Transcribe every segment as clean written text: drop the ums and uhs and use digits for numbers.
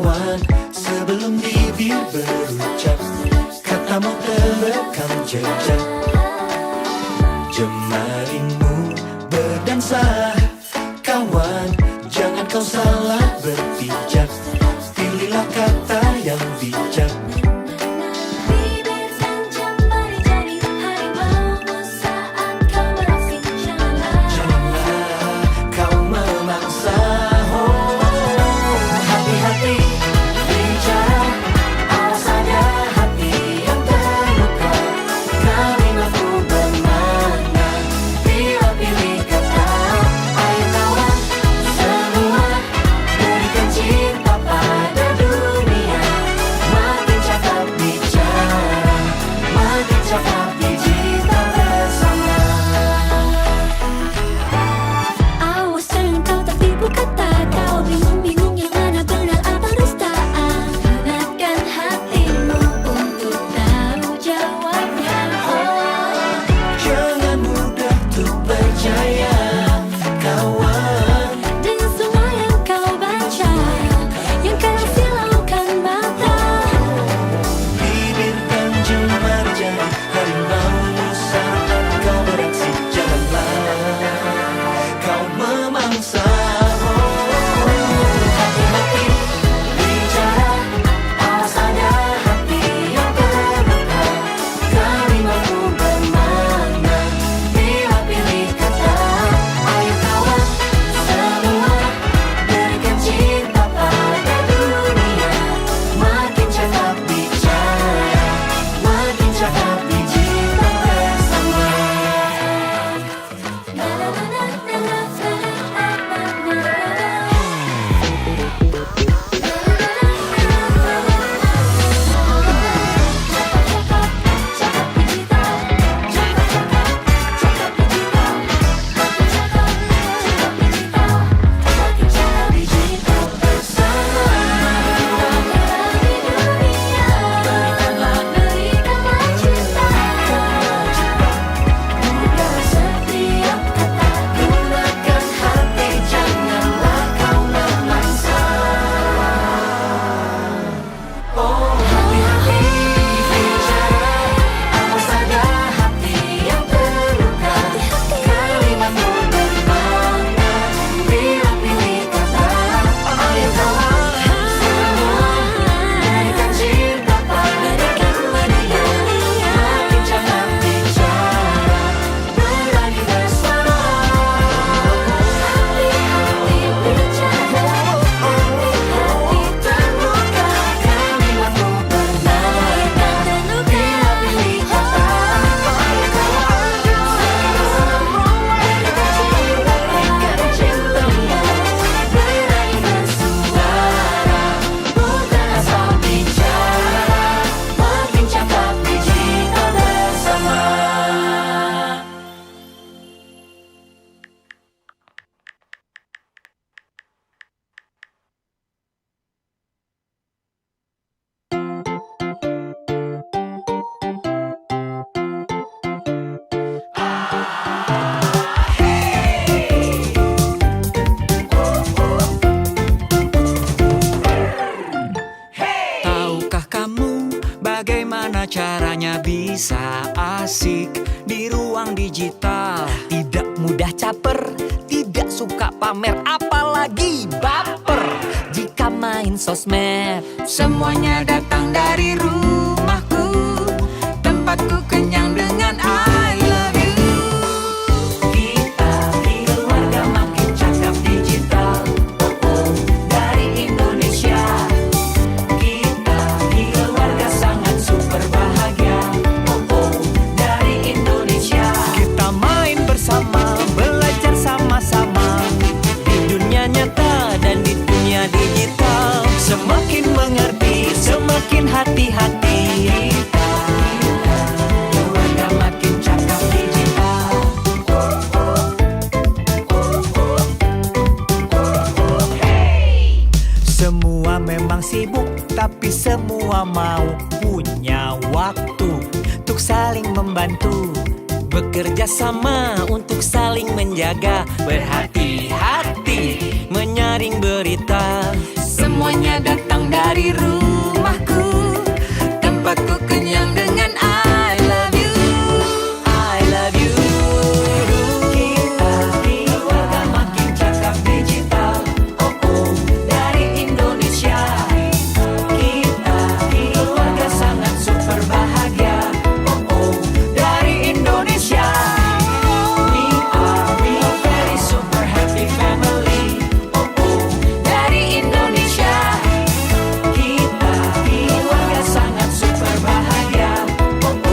kawan, sebelum bibir berucap, katamu terekam jejak. Jemarimu berdansa, kawan, jangan kau salah berpijak. Pilihlah kata yang bijak. Bibir dan jemari jadi harimaumu saat kau beraksi. Janganlah kau memangsa. Hati-hati bicara, awas ada hati yang terluka. Kalimatku bermakna bila pilih kata. Ayo kawan semua, berikan cinta pada dunia. Makin cakap bicara, makin cakap digital bersama. Awas jangan kau tertipu kata. Kau bingung-bingung yang mana benar apa dusta. Gunakan hatimu untuk tahu jawabnya. Jangan mudah untuk percaya, kawan. Dengan semua yang kau baca, yang kau silaukan mata. Bibir dan jemari jadi harimaumu saat kau beraksi. Janganlah kau memangsa. Hati-hati bicara, awas ada hati yang terluka. Kalimatku bermakna bila pilih kata. Ayo kawan semua, berikan cinta pada dunia. Makin cakap bicara, makin cakap digital bersama. Digital bersama. Berikanlah cinta, mudah setiap kata. Gunakan hati, janganlah kau memangsa. Oh hati-hati bicara, awas ada hati yang terluka. Kalimatmu bermakna bila pilih kata. Ayo kawan semua, berikan cinta pada dunia. Makin cakap bicara, berbagi bersama. Hati-hati bicara, hati-hati terluka. Kalimatmu bermakna bila pilih kata. Ayo kawan semua, berikan cinta pada dunia. Berani bersuara, bukan asal bicara. Makin cakap digital bersama. Tahukah kamu bagaimana caranya bisa asik di ruang digital? Tidak mudah caper, tidak suka pamer, apalagi baper. Jika main sosmed, semuanya datang dari rumahku. Tempatku kenyang dengan I love you. Kita keluarga makin cakap digital. Oh, oh, dari Indonesia. Kita keluarga sangat super bahagia. Oh, oh, dari Indonesia. Kita main bersama, belajar sama-sama di dunia nyata dan di dunia digital. Semakin mengerti, semakin hati-hati. Kita keluarga makin cakap digital. Semua memang sibuk, tapi semua mau punya waktu untuk saling membantu. Bekerja sama untuk saling menjaga. Berhati-hati menyaring berita. Semuanya hanya datang dari rumahku. Tempatku kenyang dengan I love you, I love you. Kita keluarga makin cakap digital. Oh oh, dari Indonesia. Kita keluarga sangat super bahagia. Oh oh, dari Indonesia. We are very super happy family. Oh oh, dari Indonesia. Kita keluarga sangat super bahagia. Oh oh,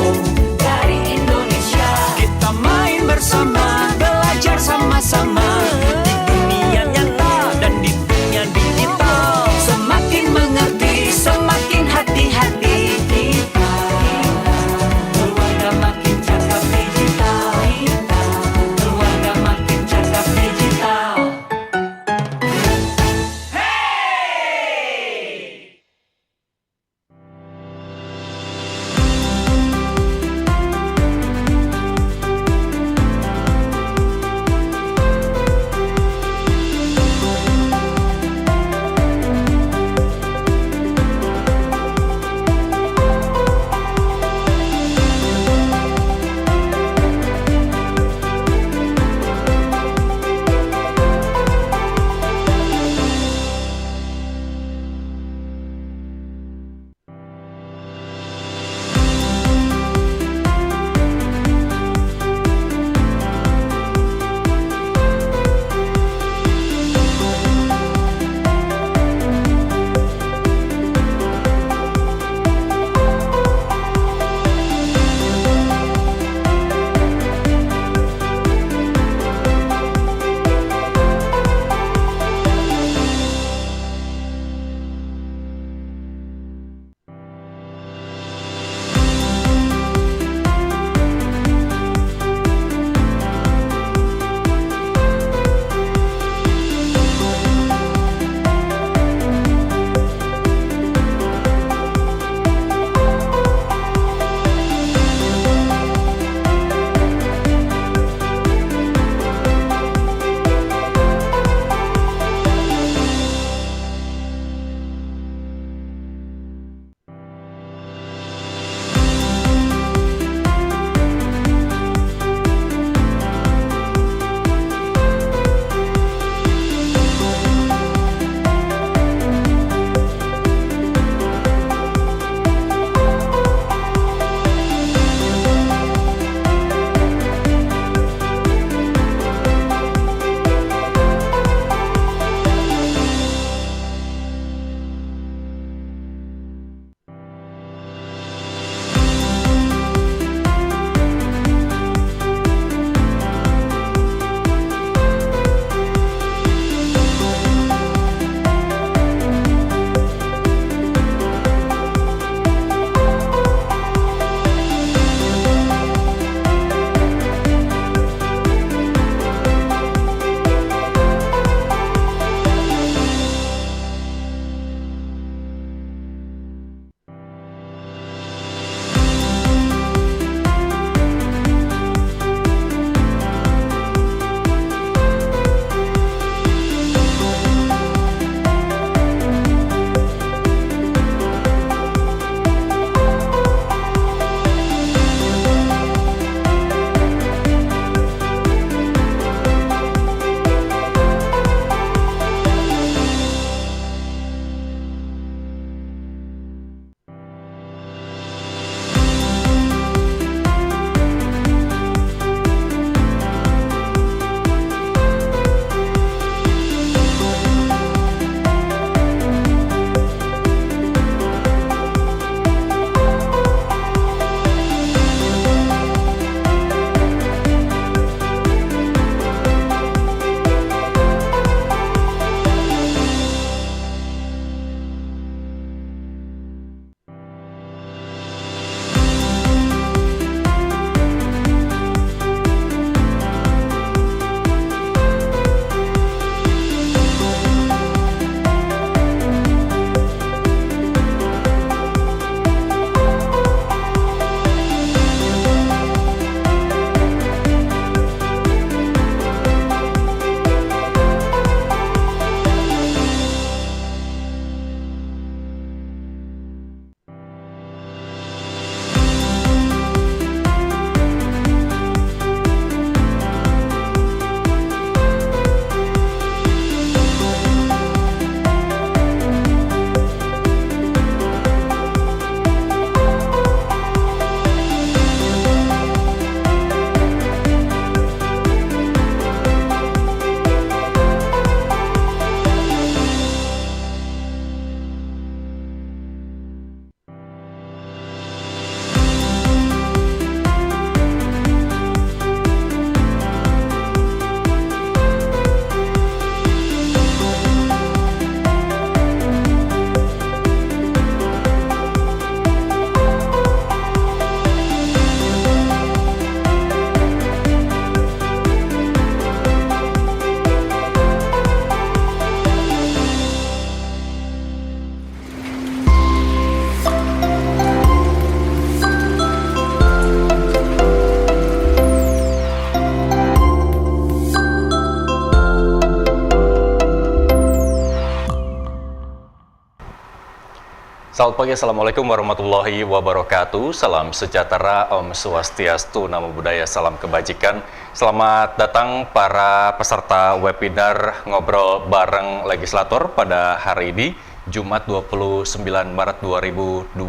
Selamat pagi, Assalamualaikum warahmatullahi wabarakatuh. Salam sejahtera, Om Swastiastu, Namo Buddhaya, salam kebajikan. Selamat datang para peserta webinar Ngobrol Bareng Legislator pada hari ini, Jumat 29 Maret 2024.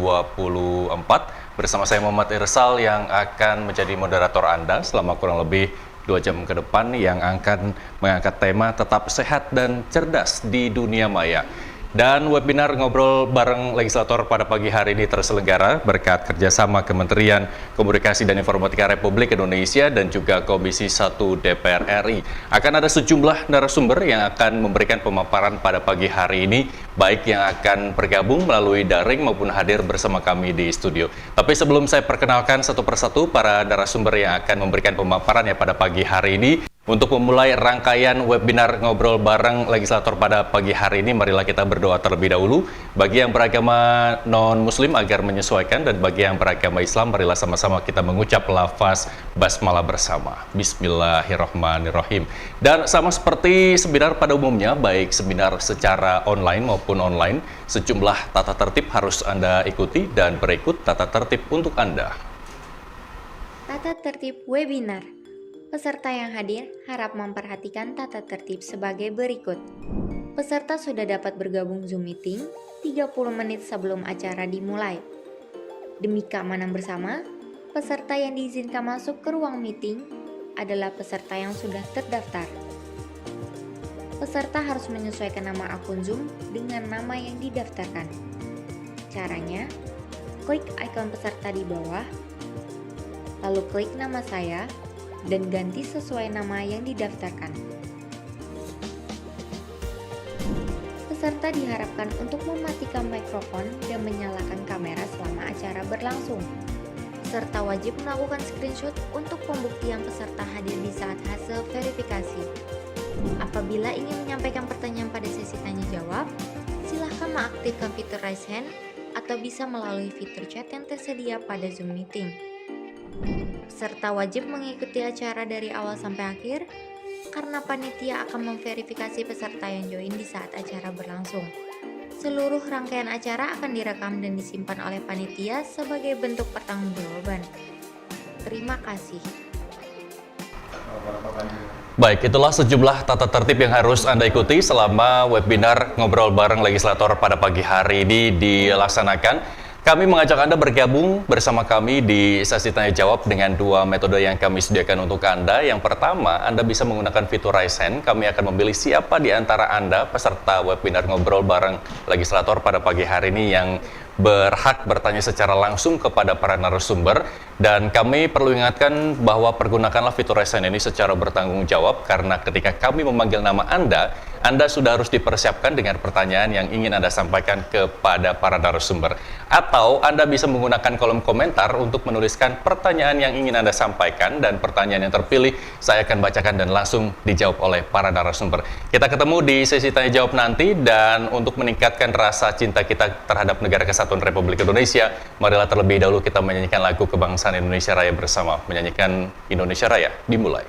Bersama saya Muhammad Irsal yang akan menjadi moderator Anda selama kurang lebih 2 jam ke depan yang akan mengangkat tema tetap sehat dan cerdas di dunia maya. Dan webinar Ngobrol Bareng Legislator pada pagi hari ini terselenggara berkat kerjasama Kementerian Komunikasi dan Informatika Republik Indonesia dan juga Komisi 1 DPR RI. Akan ada sejumlah narasumber yang akan memberikan pemaparan pada pagi hari ini, baik yang akan bergabung melalui daring maupun hadir bersama kami di studio. Tapi sebelum saya perkenalkan satu persatu para narasumber yang akan memberikan pemaparannya pada pagi hari ini, untuk memulai rangkaian webinar Ngobrol Bareng Legislator pada pagi hari ini, marilah kita berdoa terlebih dahulu. Bagi yang beragama non-muslim agar menyesuaikan, dan bagi yang beragama Islam, marilah sama-sama kita mengucap lafaz basmalah bersama. Bismillahirrahmanirrahim. Dan sama seperti seminar pada umumnya, baik seminar secara online maupun online, sejumlah tata tertib harus Anda ikuti, dan berikut tata tertib untuk Anda. Tata tertib webinar. Peserta yang hadir harap memperhatikan tata tertib sebagai berikut. Peserta sudah dapat bergabung Zoom meeting 30 menit sebelum acara dimulai. Demi keamanan bersama, peserta yang diizinkan masuk ke ruang meeting adalah peserta yang sudah terdaftar. Peserta harus menyesuaikan nama akun Zoom dengan nama yang didaftarkan. Caranya, klik ikon peserta di bawah, lalu klik nama saya, dan ganti sesuai nama yang didaftarkan. Peserta diharapkan untuk mematikan mikrofon dan menyalakan kamera selama acara berlangsung. Peserta wajib melakukan screenshot untuk pembuktian peserta hadir di saat hasil verifikasi. Apabila ingin menyampaikan pertanyaan pada sesi tanya jawab, silahkan mengaktifkan fitur raise hand atau bisa melalui fitur chat yang tersedia pada Zoom meeting. Peserta wajib mengikuti acara dari awal sampai akhir karena panitia akan memverifikasi peserta yang join di saat acara berlangsung. Seluruh rangkaian acara akan direkam dan disimpan oleh panitia sebagai bentuk pertanggungjawaban. Terima kasih. Baik, itulah sejumlah tata tertib yang harus Anda ikuti selama webinar Ngobrol Bareng Legislator pada pagi hari ini dilaksanakan. Kami mengajak Anda bergabung bersama kami di sesi tanya jawab dengan dua metode yang kami sediakan untuk Anda. Yang pertama, Anda bisa menggunakan fitur raise hand. Kami akan memilih siapa di antara Anda peserta webinar Ngobrol Bareng Legislator pada pagi hari ini yang berhak bertanya secara langsung kepada para narasumber. Dan kami perlu ingatkan bahwa pergunakanlah fitur raise hand ini secara bertanggung jawab, karena ketika kami memanggil nama Anda sudah harus dipersiapkan dengan pertanyaan yang ingin Anda sampaikan kepada para narasumber. Atau Anda bisa menggunakan kolom komentar untuk menuliskan pertanyaan yang ingin Anda sampaikan, dan pertanyaan yang terpilih saya akan bacakan dan langsung dijawab oleh para narasumber. Kita ketemu di sesi tanya jawab nanti, dan untuk meningkatkan rasa cinta kita terhadap Negara Kesatuan Republik Indonesia, marilah terlebih dahulu kita menyanyikan lagu kebangsaan Indonesia Raya bersama. Menyanyikan Indonesia Raya dimulai.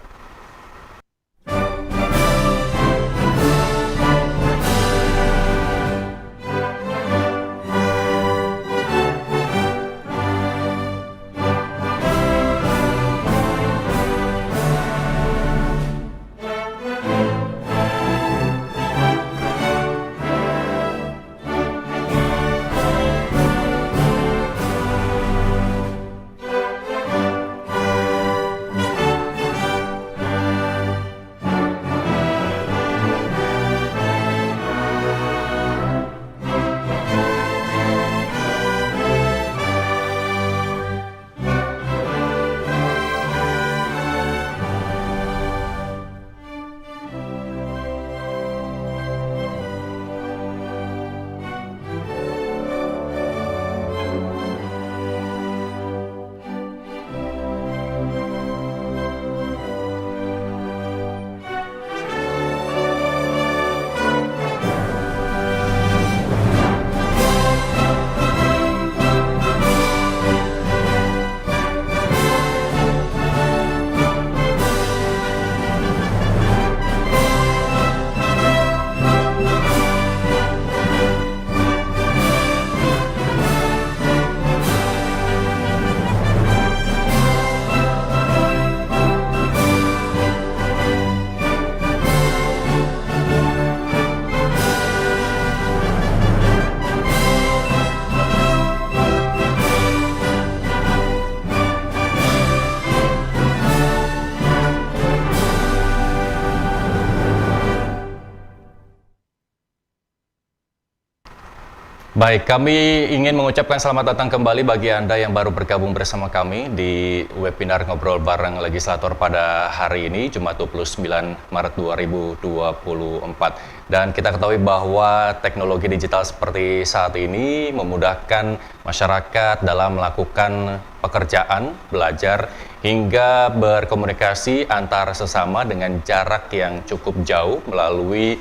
Baik, kami ingin mengucapkan selamat datang kembali bagi Anda yang baru bergabung bersama kami di webinar Ngobrol Bareng Legislator pada hari ini, Jumat 29 Maret 2024. Dan kita ketahui bahwa teknologi digital seperti saat ini memudahkan masyarakat dalam melakukan pekerjaan, belajar, hingga berkomunikasi antar sesama dengan jarak yang cukup jauh melalui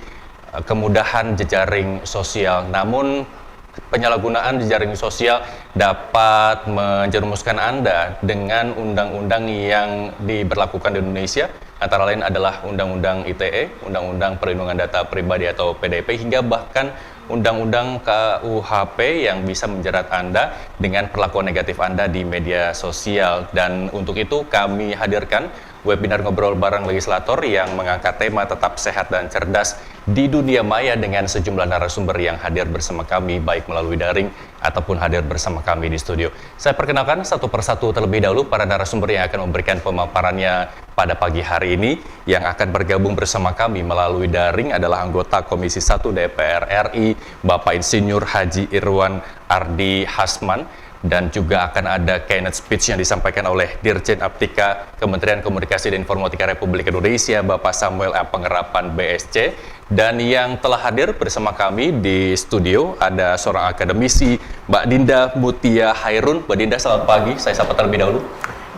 kemudahan jejaring sosial. Namun penyalahgunaan jejaring sosial dapat menjerumuskan Anda dengan undang-undang yang diberlakukan di Indonesia, antara lain adalah Undang-Undang ITE, Undang-Undang Perlindungan Data Pribadi atau PDP, hingga bahkan Undang-Undang KUHP yang bisa menjerat Anda dengan perlakuan negatif Anda di media sosial. Dan untuk itu kami hadirkan webinar Ngobrol Bareng Legislator yang mengangkat tema tetap sehat dan cerdas di dunia maya dengan sejumlah narasumber yang hadir bersama kami baik melalui daring ataupun hadir bersama kami di studio. Saya perkenalkan satu persatu terlebih dahulu para narasumber yang akan memberikan pemaparannya pada pagi hari ini. Yang akan bergabung bersama kami melalui daring adalah anggota Komisi 1 DPR RI, Bapak Insinyur Haji Irwan Ardi Hasman, dan juga akan ada keynote speech yang disampaikan oleh Dirjen Aptika Kementerian Komunikasi dan Informatika Republik Indonesia, Bapak Samuel A. Pengerapan BSC. Dan yang telah hadir bersama kami di studio ada seorang akademisi, Mbak Dinda Mutia Hairun. Mbak Dinda, selamat pagi. Saya sapa terlebih dahulu.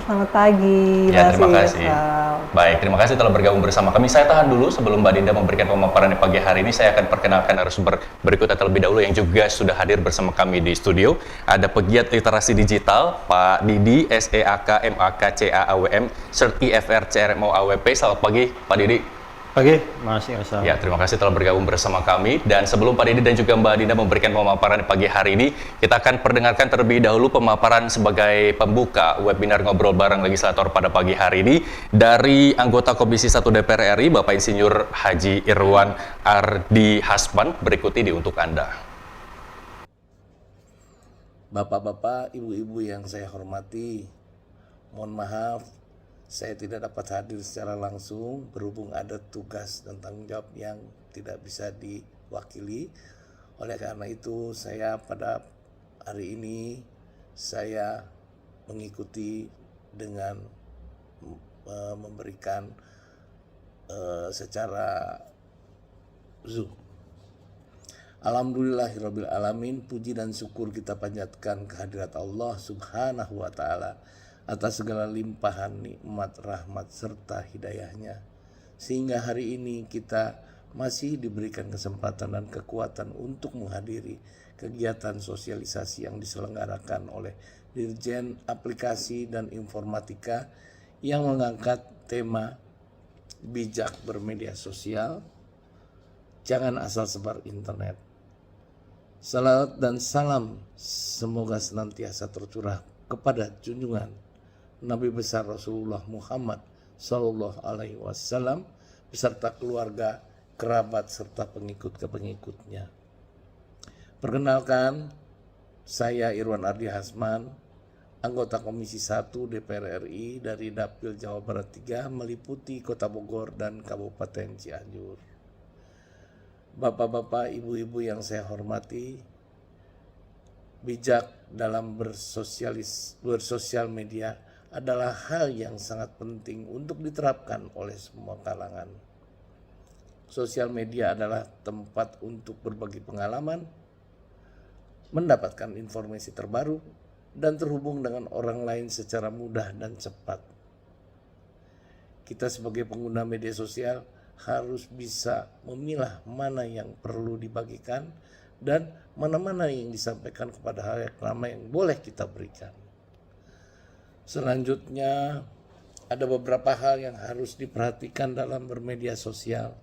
Selamat pagi. Ya, terima kasih. Rizal. Baik, terima kasih telah bergabung bersama kami. Saya tahan dulu sebelum Mbak Dinda memberikan pemaparan di pagi hari ini. Saya akan perkenalkan narasumber berikutnya terlebih dahulu yang juga sudah hadir bersama kami di studio. Ada pegiat literasi digital, Pak Didi, SEAK MAK CAAWM, Cert IFR CRMO AWP. Selamat pagi, Pak Didi. Pagi, Mas Irsal. Ya, terima kasih telah bergabung bersama kami. Dan sebelum Pak Didi dan juga Mbak Dinda memberikan pemaparan di pagi hari ini, kita akan perdengarkan terlebih dahulu pemaparan sebagai pembuka webinar Ngobrol Bareng Legislator pada pagi hari ini dari anggota Komisi 1 DPR RI, Bapak Insinyur Haji Irwan Ardi Hasman. Berikut ini untuk Anda. Bapak-bapak, ibu-ibu yang saya hormati, mohon maaf saya tidak dapat hadir secara langsung berhubung ada tugas dan tanggung jawab yang tidak bisa diwakili. Oleh karena itu saya pada hari ini saya mengikuti dengan memberikan secara Zoom. Alhamdulillahirabbil alamin, puji dan syukur kita panjatkan kehadirat Allah Subhanahu wa taala atas segala limpahan nikmat, rahmat serta hidayahnya, sehingga hari ini kita masih diberikan kesempatan dan kekuatan untuk menghadiri kegiatan sosialisasi yang diselenggarakan oleh Dirjen Aplikasi dan Informatika yang mengangkat tema bijak bermedia sosial, jangan asal sebar internet. Salawat dan salam semoga senantiasa tercurah kepada junjungan Nabi besar Rasulullah Muhammad Sallallahu Alaihi Wasallam beserta keluarga, kerabat serta pengikut-pengikutnya. Perkenalkan, saya Irwan Ardi Hasman, anggota Komisi 1 DPR RI dari Dapil Jawa Barat 3 meliputi Kota Bogor dan Kabupaten Cianjur. Bapak-bapak, ibu-ibu yang saya hormati, bijak dalam bersosial media adalah hal yang sangat penting untuk diterapkan oleh semua kalangan. Sosial media adalah tempat untuk berbagi pengalaman, mendapatkan informasi terbaru, dan terhubung dengan orang lain secara mudah dan cepat. Kita sebagai pengguna media sosial harus bisa memilah mana yang perlu dibagikan dan mana-mana yang disampaikan kepada halayak ramai yang boleh kita berikan. Selanjutnya, ada beberapa hal yang harus diperhatikan dalam bermedia sosial.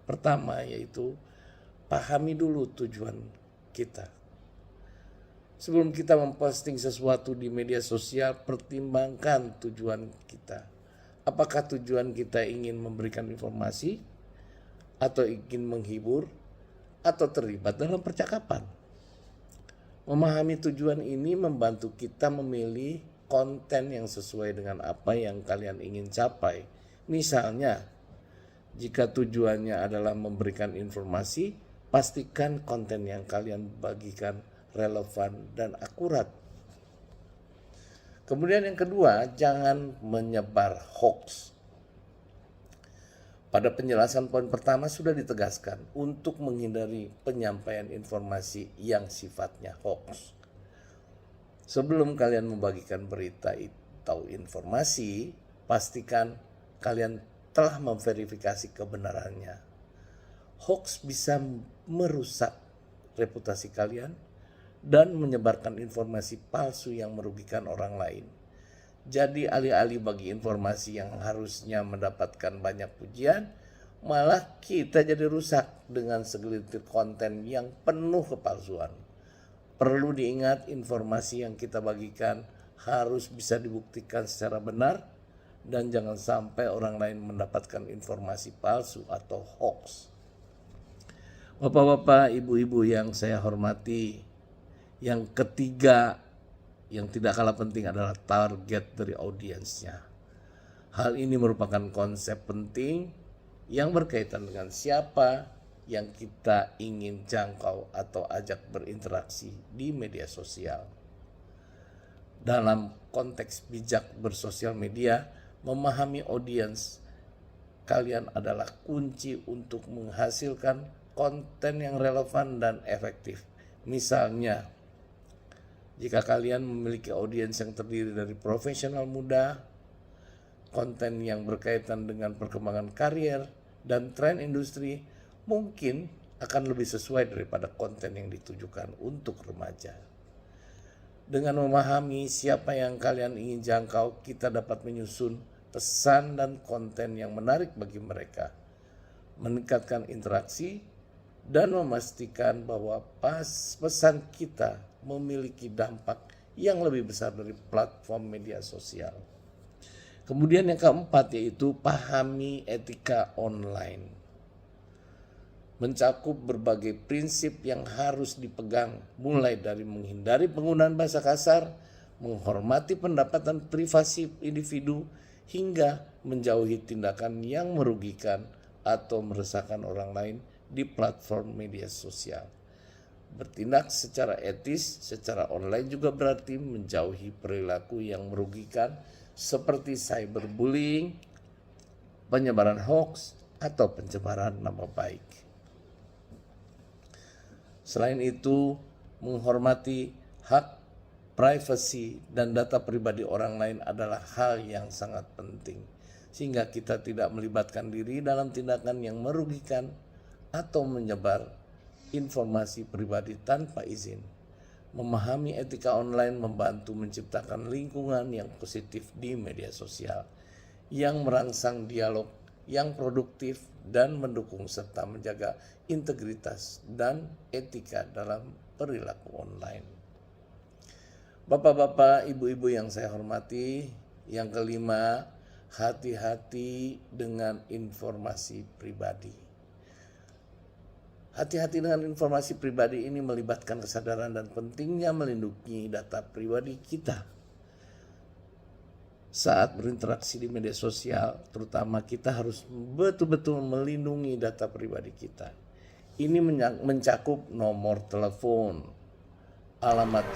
Pertama yaitu pahami dulu tujuan kita. Sebelum kita memposting sesuatu di media sosial, pertimbangkan tujuan kita. Apakah tujuan kita ingin memberikan informasi, atau ingin menghibur, atau terlibat dalam percakapan? Memahami tujuan ini membantu kita memilih konten yang sesuai dengan apa yang kalian ingin capai. Misalnya, jika tujuannya adalah memberikan informasi, pastikan konten yang kalian bagikan relevan dan akurat. Kemudian yang kedua, jangan menyebar hoax. Pada penjelasan poin pertama sudah ditegaskan untuk menghindari penyampaian informasi yang sifatnya hoax. Sebelum kalian membagikan berita atau informasi, pastikan kalian telah memverifikasi kebenarannya. Hoax bisa merusak reputasi kalian dan menyebarkan informasi palsu yang merugikan orang lain. Jadi alih-alih bagi informasi yang harusnya mendapatkan banyak pujian, malah kita jadi rusak dengan segelintir konten yang penuh kepalsuan. Perlu diingat, informasi yang kita bagikan harus bisa dibuktikan secara benar dan jangan sampai orang lain mendapatkan informasi palsu atau hoax. Bapak-bapak, ibu-ibu yang saya hormati, yang ketiga yang tidak kalah penting adalah target dari audiensnya. Hal ini merupakan konsep penting yang berkaitan dengan siapa yang kita ingin jangkau atau ajak berinteraksi di media sosial. Dalam konteks bijak bersosial media, memahami audiens kalian adalah kunci untuk menghasilkan konten yang relevan dan efektif. Misalnya, jika kalian memiliki audiens yang terdiri dari profesional muda, konten yang berkaitan dengan perkembangan karier dan tren industri mungkin akan lebih sesuai daripada konten yang ditujukan untuk remaja. Dengan memahami siapa yang kalian ingin jangkau, kita dapat menyusun pesan dan konten yang menarik bagi mereka, meningkatkan interaksi, dan memastikan bahwa pesan kita memiliki dampak yang lebih besar dari platform media sosial. Kemudian yang keempat yaitu pahami etika online. Mencakup berbagai prinsip yang harus dipegang, mulai dari menghindari penggunaan bahasa kasar, menghormati pendapat dan privasi individu, hingga menjauhi tindakan yang merugikan atau meresahkan orang lain di platform media sosial. Bertindak secara etis secara online juga berarti menjauhi perilaku yang merugikan seperti cyberbullying, penyebaran hoax, atau pencemaran nama baik. Selain itu, menghormati hak privasi dan data pribadi orang lain adalah hal yang sangat penting, sehingga kita tidak melibatkan diri dalam tindakan yang merugikan atau menyebar informasi pribadi tanpa izin. Memahami etika online membantu menciptakan lingkungan yang positif di media sosial, yang merangsang dialog yang produktif dan mendukung serta menjaga integritas dan etika dalam perilaku online. Bapak-bapak, ibu-ibu yang saya hormati, yang kelima, hati-hati dengan informasi pribadi. Hati-hati dengan informasi pribadi ini melibatkan kesadaran dan pentingnya melindungi data pribadi kita. Saat berinteraksi di media sosial, terutama kita harus betul-betul melindungi data pribadi kita. Ini mencakup nomor telepon, alamat.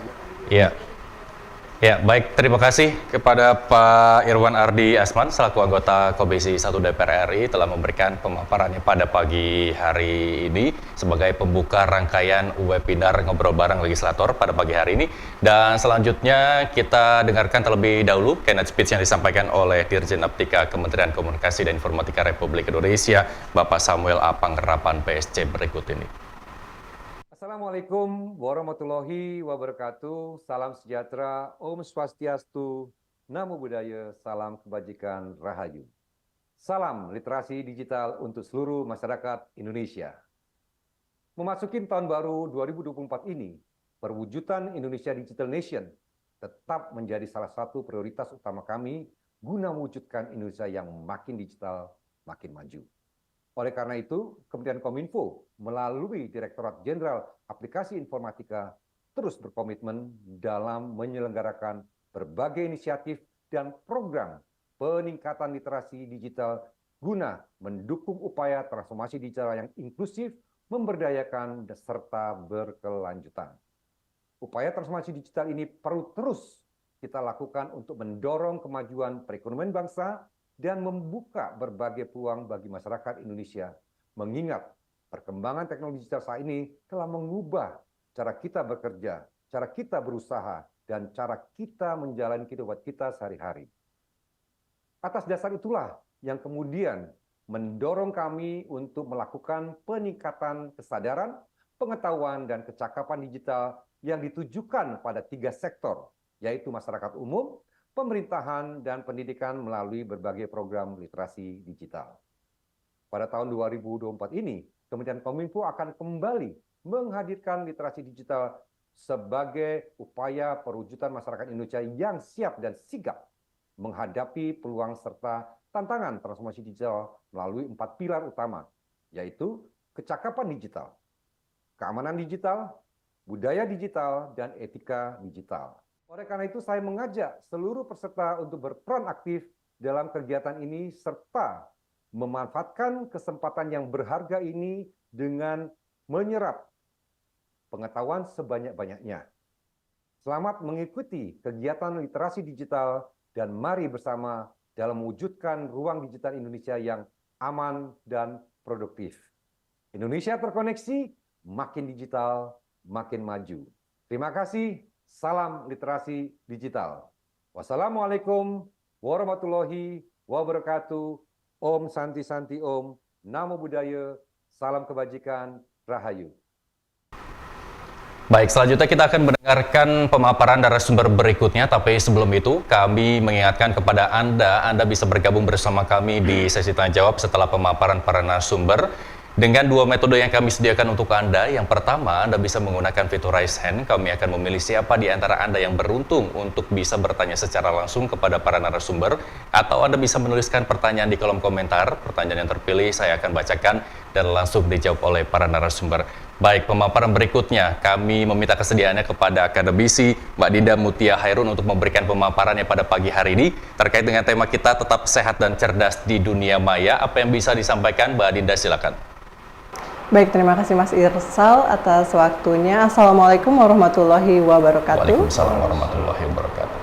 Ya, baik. Terima kasih kepada Pak Irwan Ardi Asman selaku anggota Komisi 1 DPR RI telah memberikan pemaparannya pada pagi hari ini sebagai pembuka rangkaian webinar Ngobrol Bareng Legislator pada pagi hari ini. Dan selanjutnya kita dengarkan terlebih dahulu keynote speech yang disampaikan oleh Dirjen Aptika Kementerian Komunikasi dan Informatika Republik Indonesia, Bapak Samuel A. Panggerapan PSC berikut ini. Assalamualaikum warahmatullahi wabarakatuh. Salam sejahtera, Om Swastiastu, Namo Buddhaya, salam kebajikan, Rahayu. Salam literasi digital untuk seluruh masyarakat Indonesia. Memasuki tahun baru 2024 ini, perwujudan Indonesia Digital Nation tetap menjadi salah satu prioritas utama kami guna mewujudkan Indonesia yang makin digital, makin maju. Oleh karena itu, Kementerian Kominfo melalui Direktorat Jenderal Aplikasi Informatika terus berkomitmen dalam menyelenggarakan berbagai inisiatif dan program peningkatan literasi digital guna mendukung upaya transformasi digital yang inklusif memberdayakan, serta berkelanjutan. Upaya transformasi digital ini perlu terus kita lakukan untuk mendorong kemajuan perekonomian bangsa dan membuka berbagai peluang bagi masyarakat Indonesia. Mengingat perkembangan teknologi digital saat ini telah mengubah cara kita bekerja, cara kita berusaha, dan cara kita menjalani kehidupan kita sehari-hari. Atas dasar itulah yang kemudian mendorong kami untuk melakukan peningkatan kesadaran, pengetahuan, dan kecakapan digital yang ditujukan pada 3 sektor, yaitu masyarakat umum, pemerintahan, dan pendidikan melalui berbagai program literasi digital. Pada tahun 2024 ini, Kementerian Kominfo akan kembali menghadirkan literasi digital sebagai upaya perwujudan masyarakat Indonesia yang siap dan sigap menghadapi peluang serta tantangan transformasi digital melalui 4 pilar utama, yaitu kecakapan digital, keamanan digital, budaya digital, dan etika digital. Oleh karena itu, saya mengajak seluruh peserta untuk berperan aktif dalam kegiatan ini serta memanfaatkan kesempatan yang berharga ini dengan menyerap pengetahuan sebanyak-banyaknya. Selamat mengikuti kegiatan literasi digital dan mari bersama dalam mewujudkan ruang digital Indonesia yang aman dan produktif. Indonesia terkoneksi, makin digital, makin maju. Terima kasih, salam literasi digital. Wassalamualaikum warahmatullahi wabarakatuh. Om Santi Santi Om, Namo Buddhaya, salam kebajikan, Rahayu. Baik, selanjutnya kita akan mendengarkan pemaparan narasumber berikutnya, tapi sebelum itu kami mengingatkan kepada Anda bisa bergabung bersama kami di sesi tanya jawab setelah pemaparan para narasumber dengan 2 metode yang kami sediakan untuk Anda. Yang pertama, Anda bisa menggunakan fitur Raise Hand. Kami akan memilih siapa di antara Anda yang beruntung untuk bisa bertanya secara langsung kepada para narasumber, atau Anda bisa menuliskan pertanyaan di kolom komentar. Pertanyaan yang terpilih saya akan bacakan dan langsung dijawab oleh para narasumber. Baik, pemaparan berikutnya kami meminta kesediaannya kepada akademisi Mbak Dinda Mutia Hairun untuk memberikan pemaparannya pada pagi hari ini terkait dengan tema kita tetap sehat dan cerdas di dunia maya. Apa yang bisa disampaikan, Mbak Dinda, silakan. Baik, terima kasih Mas Irsal atas waktunya. Assalamualaikum warahmatullahi wabarakatuh. Waalaikumsalam warahmatullahi wabarakatuh.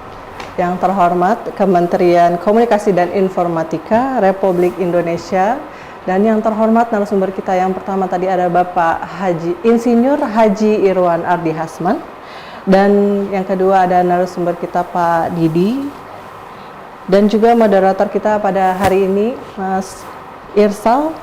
Yang terhormat Kementerian Komunikasi dan Informatika Republik Indonesia, dan yang terhormat narasumber kita yang pertama tadi ada Bapak Insinyur Haji Irwan Ardi Hasman, dan yang kedua ada narasumber kita Pak Didi, dan juga moderator kita pada hari ini Mas Irsal.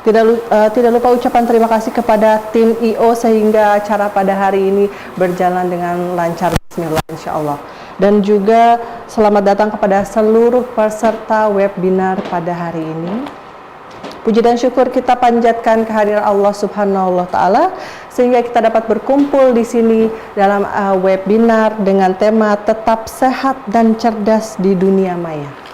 Tidak lupa ucapan terima kasih kepada tim I.O. sehingga acara pada hari ini berjalan dengan lancar, bismillah insyaallah. Dan juga selamat datang kepada seluruh peserta webinar pada hari ini. Puji dan syukur kita panjatkan kehadiran Allah Subhanahu wa taala sehingga kita dapat berkumpul di sini dalam webinar dengan tema tetap sehat dan cerdas di dunia maya.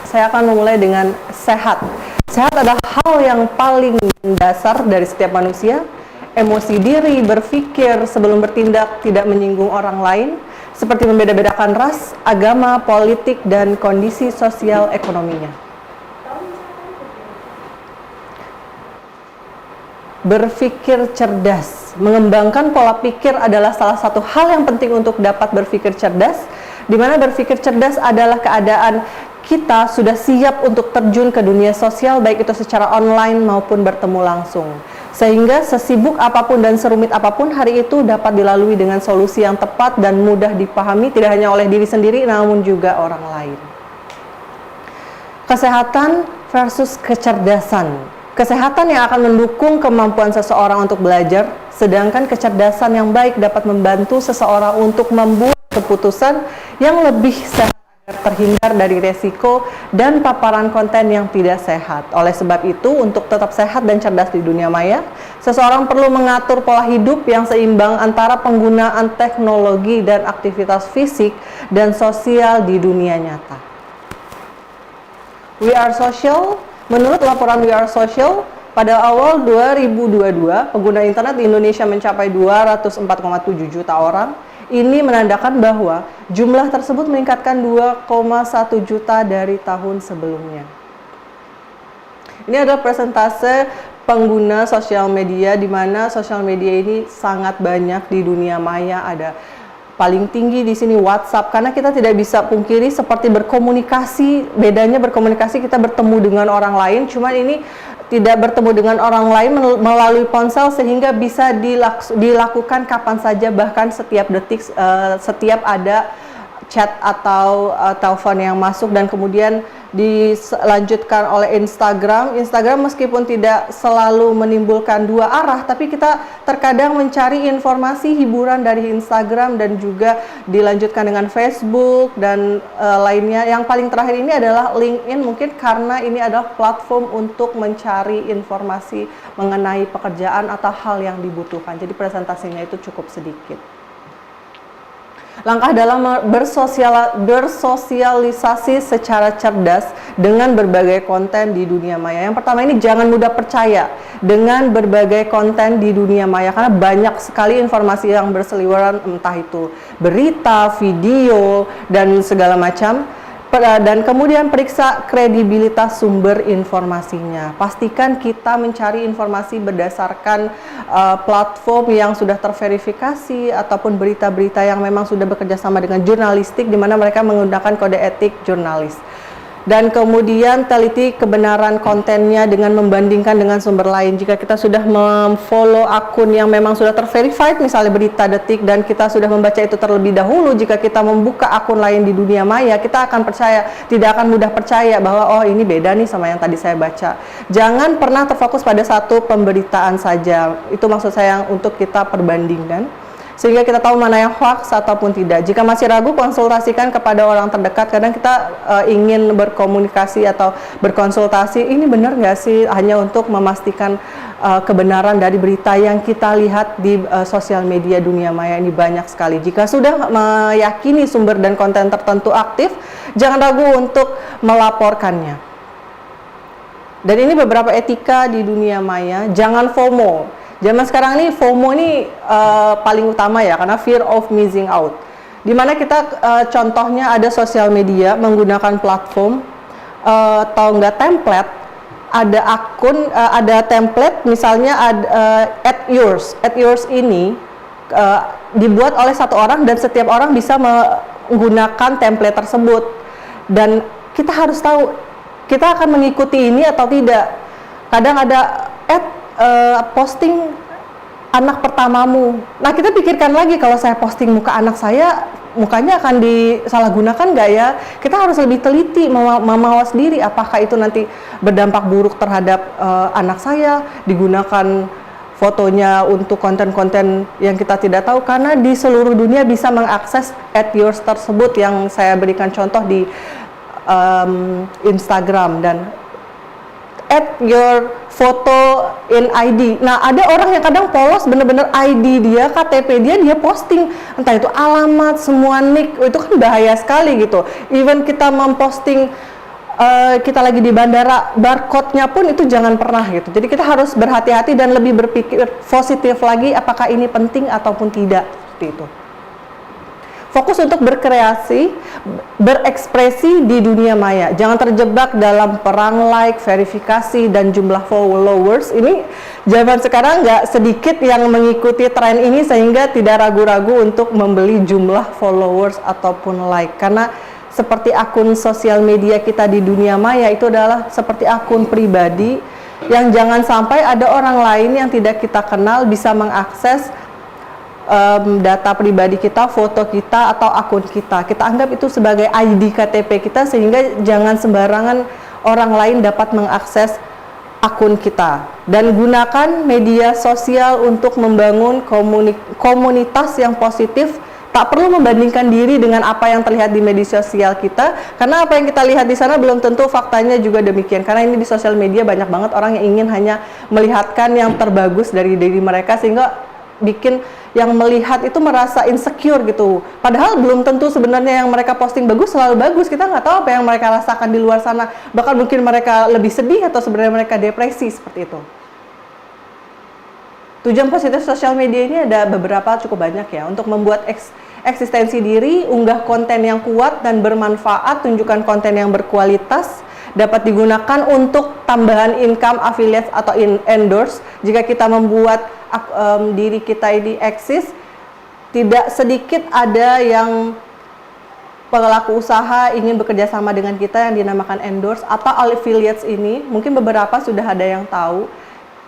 Saya akan memulai dengan sehat. Sehat adalah hal yang paling mendasar dari setiap manusia. Emosi diri, berpikir sebelum bertindak, tidak menyinggung orang lain, seperti membeda-bedakan ras, agama, politik, dan kondisi sosial ekonominya. Berpikir cerdas, mengembangkan pola pikir adalah salah satu hal yang penting untuk dapat berpikir cerdas, di mana berpikir cerdas adalah keadaan kita sudah siap untuk terjun ke dunia sosial, baik itu secara online maupun bertemu langsung. Sehingga sesibuk apapun dan serumit apapun hari itu dapat dilalui dengan solusi yang tepat dan mudah dipahami, tidak hanya oleh diri sendiri, namun juga orang lain. Kesehatan versus kecerdasan. Kesehatan yang akan mendukung kemampuan seseorang untuk belajar, sedangkan kecerdasan yang baik dapat membantu seseorang untuk membuat keputusan yang lebih sehat, terhindar dari resiko dan paparan konten yang tidak sehat. Oleh sebab itu, untuk tetap sehat dan cerdas di dunia maya, seseorang perlu mengatur pola hidup yang seimbang antara penggunaan teknologi dan aktivitas fisik dan sosial di dunia nyata. We Are Social, menurut laporan We Are Social, pada awal 2022 pengguna internet di Indonesia mencapai 204,7 juta orang. Ini menandakan bahwa jumlah tersebut meningkatkan 2,1 juta dari tahun sebelumnya. Ini adalah persentase pengguna sosial media, di mana sosial media ini sangat banyak di dunia maya. Ada paling tinggi di sini WhatsApp, karena kita tidak bisa pungkiri seperti berkomunikasi, bedanya berkomunikasi kita bertemu dengan orang lain, cuman ini tidak bertemu dengan orang lain melalui ponsel, sehingga bisa dilakukan kapan saja, bahkan setiap detik, setiap ada chat atau telepon yang masuk. Dan kemudian dilanjutkan oleh Instagram. Instagram meskipun tidak selalu menimbulkan dua arah, tapi kita terkadang mencari informasi hiburan dari Instagram, dan juga dilanjutkan dengan Facebook dan lainnya. Yang paling terakhir ini adalah LinkedIn, mungkin karena ini adalah platform untuk mencari informasi mengenai pekerjaan atau hal yang dibutuhkan. Jadi presentasinya itu cukup sedikit. Langkah dalam bersosialisasi secara cerdas dengan berbagai konten di dunia maya. Yang pertama ini, jangan mudah percaya dengan berbagai konten di dunia maya, karena banyak sekali informasi yang berseliweran, entah itu berita, video, dan segala macam. Dan kemudian periksa kredibilitas sumber informasinya. Pastikan kita mencari informasi berdasarkan platform yang sudah terverifikasi, ataupun berita-berita yang memang sudah bekerja sama dengan jurnalistik, di mana mereka menggunakan kode etik jurnalis. Dan kemudian teliti kebenaran kontennya dengan membandingkan dengan sumber lain. Jika kita sudah memfollow akun yang memang sudah terverified, misalnya Berita Detik, dan kita sudah membaca itu terlebih dahulu, jika kita membuka akun lain di dunia maya, kita akan tidak akan mudah percaya bahwa oh ini beda nih sama yang tadi saya baca. Jangan pernah terfokus pada satu pemberitaan saja. Itu maksud saya untuk kita perbandingkan, sehingga kita tahu mana yang hoax ataupun tidak. Jika masih ragu, konsultasikan kepada orang terdekat. Kadang kita ingin berkomunikasi atau berkonsultasi, ini benar nggak sih, hanya untuk memastikan kebenaran dari berita yang kita lihat di sosial media dunia maya ini banyak sekali. Jika sudah meyakini sumber dan konten tertentu aktif, jangan ragu untuk melaporkannya. Dan ini beberapa etika di dunia maya. Jangan FOMO. Zaman sekarang ini FOMO ini paling utama ya, karena fear of missing out. Dimana kita contohnya ada sosial media menggunakan platform atau enggak template, ada akun, ada template, misalnya at yours ini dibuat oleh satu orang, dan setiap orang bisa menggunakan template tersebut. Dan kita harus tahu kita akan mengikuti ini atau tidak. Kadang ada posting anak pertamamu. Nah, kita pikirkan lagi, kalau saya posting muka anak saya, mukanya akan disalahgunakan nggak ya? Kita harus lebih teliti, memawas diri, apakah itu nanti berdampak buruk terhadap anak saya, digunakan fotonya untuk konten-konten yang kita tidak tahu, karena di seluruh dunia bisa mengakses at yours tersebut yang saya berikan contoh di Instagram, dan add your foto in ID. Nah, ada orang yang kadang polos bener-bener ID dia, KTP dia posting, entah itu alamat, semua nick, itu kan bahaya sekali gitu. Even kita memposting kita lagi di bandara, barcode-nya pun itu jangan pernah gitu. Jadi kita harus berhati-hati dan lebih berpikir positif lagi, apakah ini penting ataupun tidak, seperti itu. Fokus untuk berkreasi, berekspresi di dunia maya. Jangan terjebak dalam perang like, verifikasi, dan jumlah followers. Ini zaman sekarang nggak sedikit yang mengikuti tren ini, sehingga tidak ragu-ragu untuk membeli jumlah followers ataupun like. Karena seperti akun sosial media kita di dunia maya itu adalah seperti akun pribadi, yang jangan sampai ada orang lain yang tidak kita kenal bisa mengakses data pribadi kita, foto kita, atau akun kita. Kita anggap itu sebagai ID KTP kita, sehingga jangan sembarangan orang lain dapat mengakses akun kita. Dan gunakan media sosial untuk membangun komunitas yang positif. Tak perlu membandingkan diri dengan apa yang terlihat di media sosial kita, karena apa yang kita lihat di sana belum tentu faktanya juga demikian. Karena ini di sosial media banyak banget orang yang ingin hanya melihatkan yang terbagus dari diri mereka, sehingga bikin yang melihat itu merasa insecure gitu. Padahal belum tentu sebenarnya yang mereka posting bagus selalu bagus. Kita nggak tahu apa yang mereka rasakan di luar sana. Bahkan mungkin mereka lebih sedih atau sebenarnya mereka depresi, seperti itu. Tujuan positif sosial media ini ada beberapa, cukup banyak ya, untuk membuat eksistensi diri, unggah konten yang kuat dan bermanfaat, tunjukkan konten yang berkualitas, dapat digunakan untuk tambahan income, affiliate atau endorse. Jika kita membuat diri kita ini eksis, tidak sedikit ada yang pelaku usaha ingin bekerja sama dengan kita yang dinamakan endorse atau affiliates ini. Mungkin beberapa sudah ada yang tahu.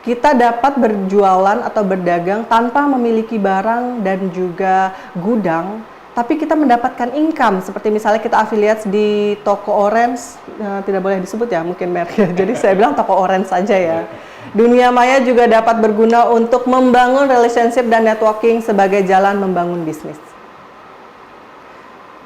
Kita dapat berjualan atau berdagang tanpa memiliki barang dan juga gudang, tapi kita mendapatkan income. Seperti misalnya kita affiliates di toko orange, tidak boleh disebut ya mungkin merek. Jadi saya bilang toko orange saja ya. Dunia maya juga dapat berguna untuk membangun relationship dan networking sebagai jalan membangun bisnis.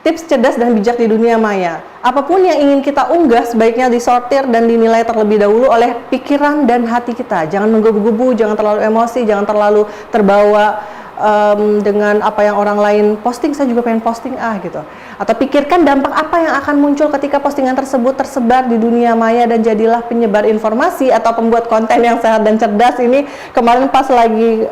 Tips cerdas dan bijak di dunia maya. Apapun yang ingin kita unggah sebaiknya disortir dan dinilai terlebih dahulu oleh pikiran dan hati kita. Jangan menggebu-gebu, jangan terlalu emosi, jangan terlalu terbawa dengan apa yang orang lain posting, saya juga pengen posting gitu. Atau pikirkan dampak apa yang akan muncul ketika postingan tersebut tersebar di dunia maya dan jadilah penyebar informasi atau pembuat konten yang sehat dan cerdas. Ini kemarin pas lagi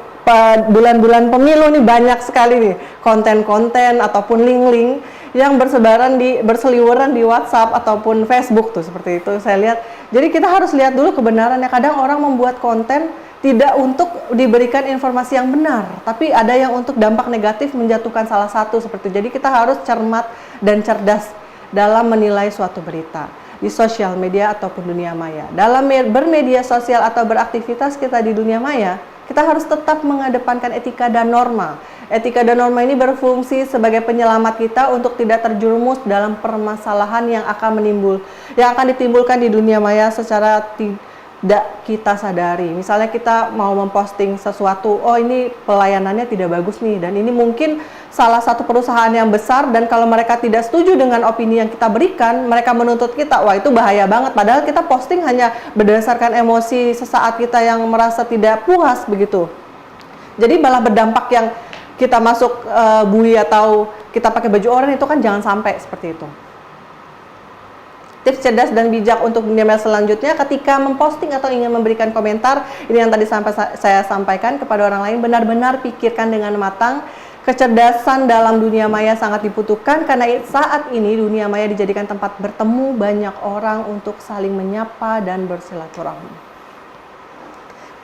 bulan-bulan pemilu nih banyak sekali nih konten-konten ataupun link-link yang berseliweran di WhatsApp ataupun Facebook tuh, seperti itu saya lihat. Jadi kita harus lihat dulu kebenarannya. Kadang orang membuat konten tidak untuk diberikan informasi yang benar, tapi ada yang untuk dampak negatif menjatuhkan salah satu seperti itu. Jadi kita harus cermat dan cerdas dalam menilai suatu berita di sosial media ataupun dunia maya. Dalam bermedia sosial atau beraktivitas kita di dunia maya, kita harus tetap mengedepankan etika dan norma. Etika dan norma ini berfungsi sebagai penyelamat kita untuk tidak terjerumus dalam permasalahan yang akan ditimbulkan di dunia maya secara tidak kita sadari. Misalnya kita mau memposting sesuatu, oh ini pelayanannya tidak bagus nih, dan ini mungkin salah satu perusahaan yang besar, dan kalau mereka tidak setuju dengan opini yang kita berikan, mereka menuntut kita, wah itu bahaya banget. Padahal kita posting hanya berdasarkan emosi sesaat kita yang merasa tidak puas begitu. Jadi malah berdampak yang kita masuk bully atau kita pakai baju oranye itu kan jangan sampai seperti itu. Tips cerdas dan bijak untuk dunia maya selanjutnya, ketika memposting atau ingin memberikan komentar, ini yang tadi saya sampaikan kepada orang lain, benar-benar pikirkan dengan matang. Kecerdasan dalam dunia maya sangat dibutuhkan karena saat ini dunia maya dijadikan tempat bertemu banyak orang untuk saling menyapa dan bersilaturahmi.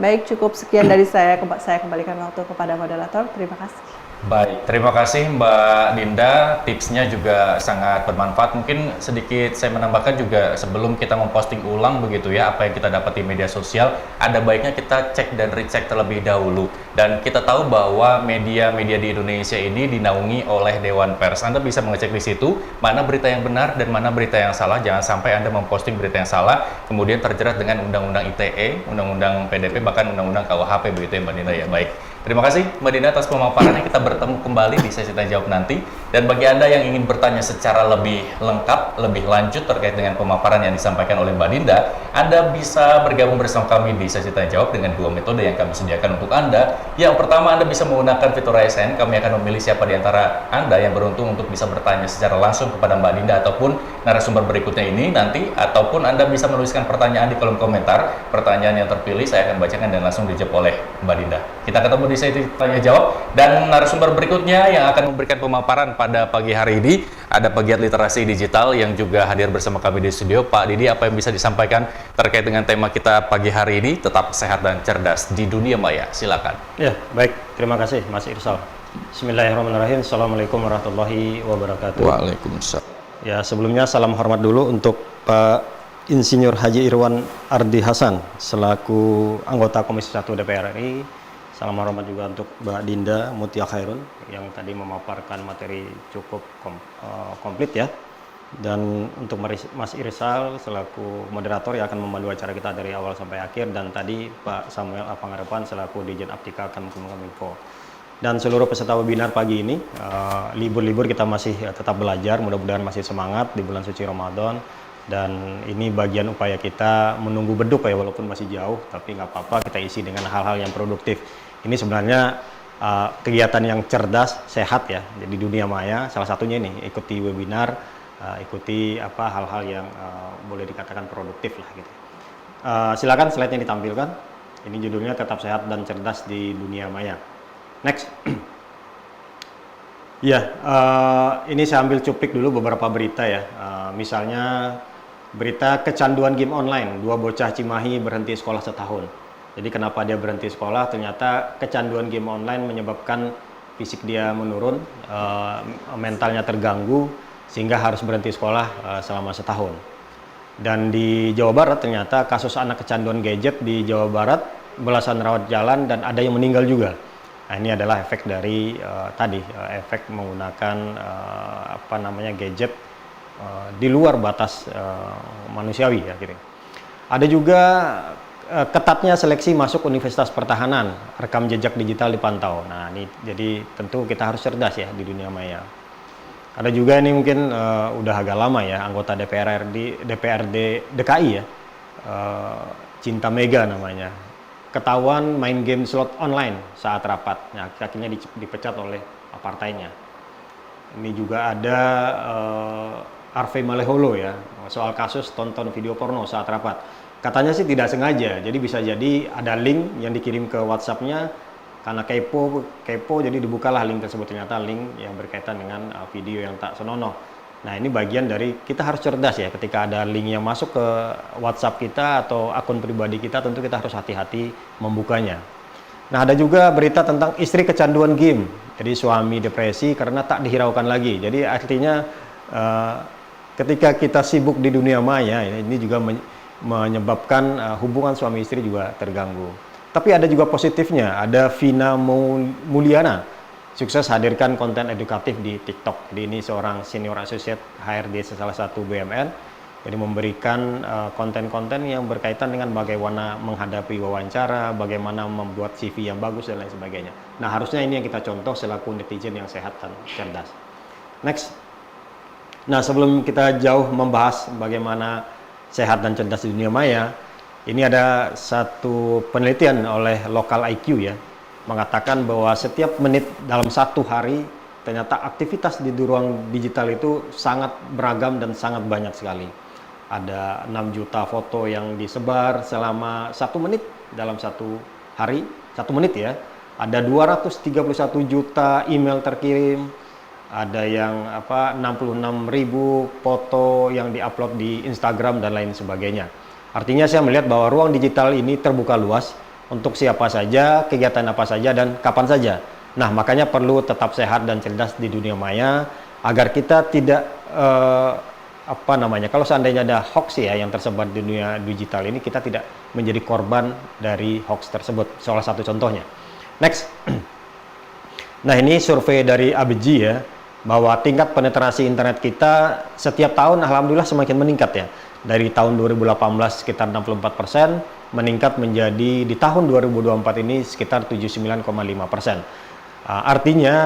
Baik, cukup sekian dari saya kembalikan waktu kepada moderator. Terima kasih. Baik, terima kasih Mbak Dinda, tipsnya juga sangat bermanfaat. Mungkin sedikit saya menambahkan juga, sebelum kita memposting ulang begitu ya, apa yang kita dapat di media sosial, ada baiknya kita cek dan recheck terlebih dahulu. Dan kita tahu bahwa media-media di Indonesia ini dinaungi oleh Dewan Pers. Anda bisa mengecek di situ mana berita yang benar dan mana berita yang salah. Jangan sampai Anda memposting berita yang salah, kemudian terjerat dengan Undang-Undang ITE, Undang-Undang PDP, bahkan Undang-Undang KUHP begitu ya Mbak Dinda ya. Baik. Terima kasih Mbak Dinda atas pemaparannya. Kita bertemu kembali di sesi tanya jawab nanti. Dan bagi Anda yang ingin bertanya secara lebih lengkap, lebih lanjut terkait dengan pemaparan yang disampaikan oleh Mbak Dinda, Anda bisa bergabung bersama kami di sesi tanya jawab dengan dua metode yang kami sediakan untuk Anda. Yang pertama, Anda bisa menggunakan fitur ASN. Kami akan memilih siapa di antara Anda yang beruntung untuk bisa bertanya secara langsung kepada Mbak Dinda ataupun narasumber berikutnya ini nanti, ataupun Anda bisa menuliskan pertanyaan di kolom komentar. Pertanyaan yang terpilih saya akan bacakan dan langsung dijawab oleh Mbak Dinda. Kita ketemu di sesi tanya jawab, dan narasumber berikutnya yang akan memberikan pemaparan pada pagi hari ini ada pegiat literasi digital yang juga hadir bersama kami di studio. Pak Didi, apa yang bisa disampaikan terkait dengan tema kita pagi hari ini, tetap sehat dan cerdas di dunia maya? Silakan. Ya, baik. Terima kasih Mas Irsal. Bismillahirrahmanirrahim. Assalamualaikum warahmatullahi wabarakatuh. Waalaikumsalam. Ya, sebelumnya salam hormat dulu untuk Pak Insinyur Haji Irwan Ardi Hasan selaku anggota Komisi 1 DPR RI. Salam hormat juga untuk Mbak Dinda Mutia Khairun yang tadi memaparkan materi cukup komplit ya. Dan untuk Mas Irsal selaku moderator yang akan memandu acara kita dari awal sampai akhir, dan tadi Pak Samuel Apangarepan selaku Dirjen Aptika Kemenkominfo. Dan seluruh peserta webinar pagi ini, libur-libur kita masih tetap belajar, mudah-mudahan masih semangat di bulan suci Ramadan. Dan ini bagian upaya kita menunggu beduk ya, walaupun masih jauh, tapi nggak apa-apa, kita isi dengan hal-hal yang produktif. Ini sebenarnya kegiatan yang cerdas, sehat ya, di dunia maya. Salah satunya ini, ikuti webinar, ikuti hal-hal yang boleh dikatakan produktif lah gitu. Silakan slide-nya ditampilkan. Ini judulnya Tetap Sehat dan Cerdas di Dunia Maya. Next. Ya, ini saya ambil cuplik dulu beberapa berita ya. Misalnya berita kecanduan game online, 2 bocah Cimahi berhenti sekolah setahun. Jadi kenapa dia berhenti sekolah? Ternyata kecanduan game online menyebabkan fisik dia menurun, mentalnya terganggu, sehingga harus berhenti sekolah selama setahun. Dan di Jawa Barat ternyata kasus anak kecanduan gadget di Jawa Barat, belasan rawat jalan dan ada yang meninggal juga. Nah, ini adalah efek dari efek menggunakan gadget di luar batas manusiawi ya gitu. Ada juga ketatnya seleksi masuk Universitas Pertahanan, rekam jejak digital dipantau. Nah, ini jadi tentu kita harus cerdas ya di dunia maya. Ada juga ini mungkin udah agak lama ya, anggota DPRD DKI ya, Cinta Mega namanya. Ketahuan main game slot online saat rapat. Nah, akhirnya dipecat oleh partainya. Ini juga ada Arve Maleholo ya, soal kasus tonton video porno saat rapat. Katanya sih tidak sengaja, jadi bisa jadi ada link yang dikirim ke WhatsApp-nya, karena kepo jadi dibukalah link tersebut, ternyata link yang berkaitan dengan video yang tak senonoh. Nah, ini bagian dari kita harus cerdas ya, ketika ada link yang masuk ke WhatsApp kita atau akun pribadi kita, tentu kita harus hati-hati membukanya. Nah, ada juga berita tentang istri kecanduan game, jadi suami depresi karena tak dihiraukan lagi. Jadi artinya ketika kita sibuk di dunia maya, ini juga menyebabkan hubungan suami istri juga terganggu. Tapi ada juga positifnya, ada Vina Mulyana, sukses hadirkan konten edukatif di TikTok. Jadi ini seorang senior associate HRD salah satu BUMN, jadi memberikan konten-konten yang berkaitan dengan bagaimana menghadapi wawancara, bagaimana membuat CV yang bagus dan lain sebagainya. Nah, harusnya ini yang kita contoh selaku netizen yang sehat dan cerdas. Next. Nah, sebelum kita jauh membahas bagaimana sehat dan cerdas di dunia maya, ini ada satu penelitian oleh Local IQ ya, mengatakan bahwa setiap menit dalam satu hari ternyata aktivitas di ruang digital itu sangat beragam dan sangat banyak sekali. Ada 6 juta foto yang disebar selama 1 menit dalam satu hari, 1 menit ya. Ada 231 juta email terkirim, ada yang 66.000 foto yang diupload di Instagram dan lain sebagainya. Artinya saya melihat bahwa ruang digital ini terbuka luas untuk siapa saja, kegiatan apa saja, dan kapan saja. Nah, makanya perlu tetap sehat dan cerdas di dunia maya agar kita tidak kalau seandainya ada hoax ya yang tersebar di dunia digital ini, kita tidak menjadi korban dari hoax tersebut. Salah satu contohnya. Next. Nah, ini survei dari ABG ya, bahwa tingkat penetrasi internet kita setiap tahun alhamdulillah semakin meningkat ya. Dari tahun 2018 sekitar 64%, meningkat menjadi di tahun 2024 ini sekitar 79,5%. Artinya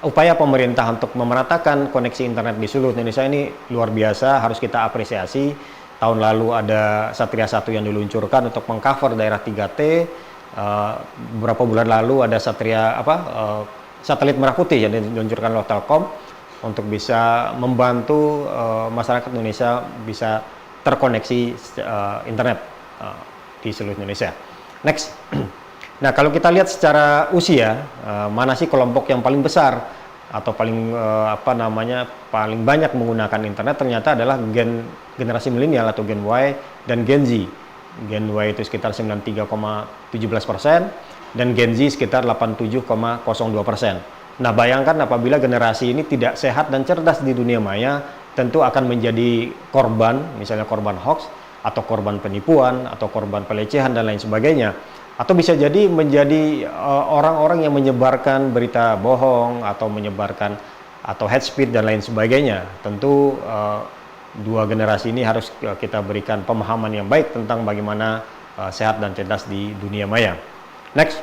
upaya pemerintah untuk memeratakan koneksi internet di seluruh Indonesia ini luar biasa, harus kita apresiasi. Tahun lalu ada Satria 1 yang diluncurkan untuk mengcover daerah 3T. Beberapa bulan lalu ada satelit merah putih yang diluncurkan oleh Telkom untuk bisa membantu masyarakat Indonesia bisa terkoneksi internet di seluruh Indonesia. Next. Nah, kalau kita lihat secara usia, mana sih kelompok yang paling besar atau paling paling banyak menggunakan internet, ternyata adalah generasi milenial atau Gen Y dan Gen Z. Gen Y itu sekitar 93,17% dan Gen Z sekitar 87,02%. Nah, bayangkan apabila generasi ini tidak sehat dan cerdas di dunia maya, tentu akan menjadi korban, misalnya korban hoax, atau korban penipuan, atau korban pelecehan dan lain sebagainya. Atau bisa jadi menjadi orang-orang yang menyebarkan berita bohong, atau menyebarkan atau hate speech dan lain sebagainya. Tentu dua generasi ini harus kita berikan pemahaman yang baik tentang bagaimana sehat dan cerdas di dunia maya. Next.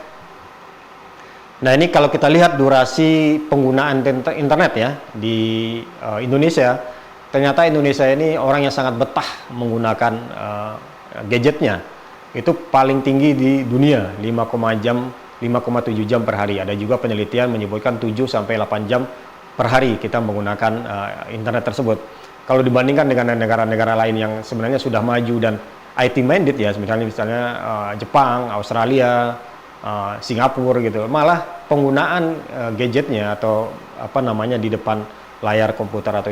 Nah, ini kalau kita lihat durasi penggunaan internet ya di Indonesia, ternyata Indonesia ini orang yang sangat betah menggunakan gadgetnya. Itu paling tinggi di dunia, 5,7 jam per hari. Ada juga penelitian menyebutkan 7-8 jam per hari kita menggunakan internet tersebut. Kalau dibandingkan dengan negara-negara lain yang sebenarnya sudah maju dan IT minded ya, misalnya Jepang, Australia, Singapura gitu, malah penggunaan gadgetnya atau apa namanya di depan layar komputer atau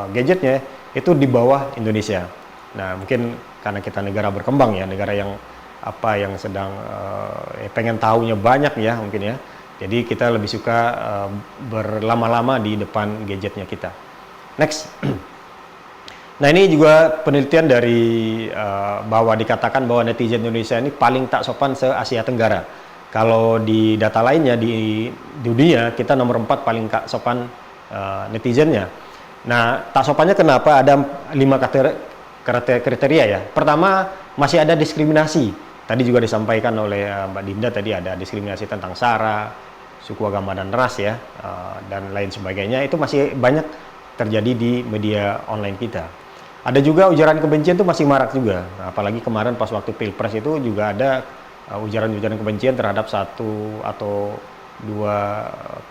gadgetnya itu di bawah Indonesia. Nah, mungkin karena kita negara berkembang ya, negara yang sedang pengen tahunya banyak ya mungkin ya. Jadi kita lebih suka berlama-lama di depan gadgetnya kita. Next. Nah, ini juga penelitian dari bahwa dikatakan bahwa netizen Indonesia ini paling tak sopan se-Asia Tenggara. Kalau di data lainnya di dunia kita nomor 4 paling tak sopan netizennya. Nah, tak sopannya kenapa? Ada 5 kriteria ya. Pertama, masih ada diskriminasi. Tadi juga disampaikan oleh Mbak Dinda, tadi ada diskriminasi tentang SARA, suku, agama, dan ras ya, dan lain sebagainya. Itu masih banyak terjadi di media online kita. Ada juga ujaran kebencian itu masih marak juga. Nah, apalagi kemarin pas waktu Pilpres itu juga ada ujaran-ujaran kebencian terhadap 1 atau 2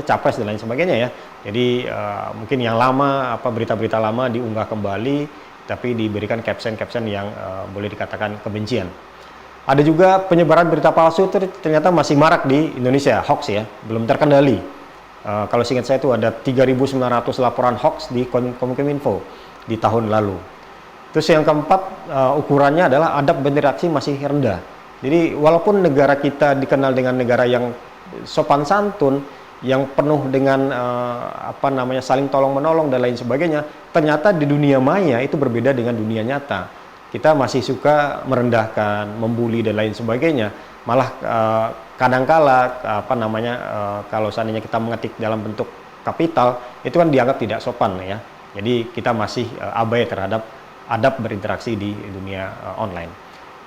capres dan lain sebagainya ya. Jadi mungkin yang lama berita-berita lama diunggah kembali tapi diberikan caption yang boleh dikatakan kebencian. Ada juga penyebaran berita palsu ternyata masih marak di Indonesia, hoax ya, belum terkendali. Kalau seingat saya itu ada 3.900 laporan hoax di Kominfo di tahun lalu. Terus yang keempat, ukurannya adalah adab berinteraksi masih rendah. Jadi walaupun negara kita dikenal dengan negara yang sopan santun, yang penuh dengan saling tolong menolong dan lain sebagainya, ternyata di dunia maya itu berbeda dengan dunia nyata. Kita masih suka merendahkan, membuli dan lain sebagainya. Malah kadangkala kalau seandainya kita mengetik dalam bentuk kapital itu kan dianggap tidak sopan ya. Jadi kita masih abai terhadap adab berinteraksi di dunia online.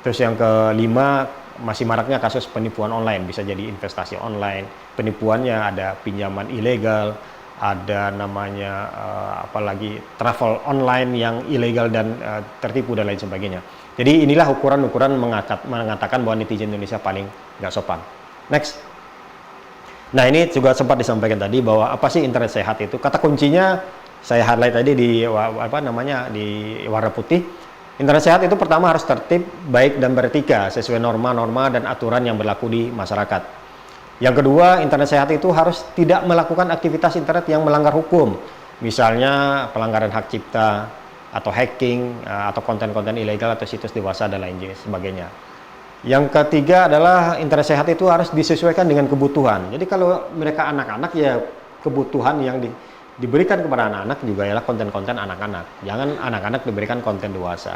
Terus yang kelima, masih maraknya kasus penipuan online, bisa jadi investasi online. Penipuannya ada pinjaman ilegal, ada namanya apalagi travel online yang ilegal dan tertipu dan lain sebagainya. Jadi inilah ukuran-ukuran mengatakan bahwa netizen Indonesia paling nggak sopan. Next. Nah, ini juga sempat disampaikan tadi bahwa apa sih internet sehat itu? Kata kuncinya saya highlight tadi di warna putih. Internet sehat itu pertama harus tertib, baik dan beretika sesuai norma-norma dan aturan yang berlaku di masyarakat. Yang kedua, internet sehat itu harus tidak melakukan aktivitas internet yang melanggar hukum. Misalnya pelanggaran hak cipta atau hacking atau konten-konten ilegal atau situs dewasa dan lain sebagainya. Yang ketiga adalah internet sehat itu harus disesuaikan dengan kebutuhan. Jadi kalau mereka anak-anak ya kebutuhan yang diberikan kepada anak-anak juga ialah konten-konten anak-anak. Jangan anak-anak diberikan konten dewasa.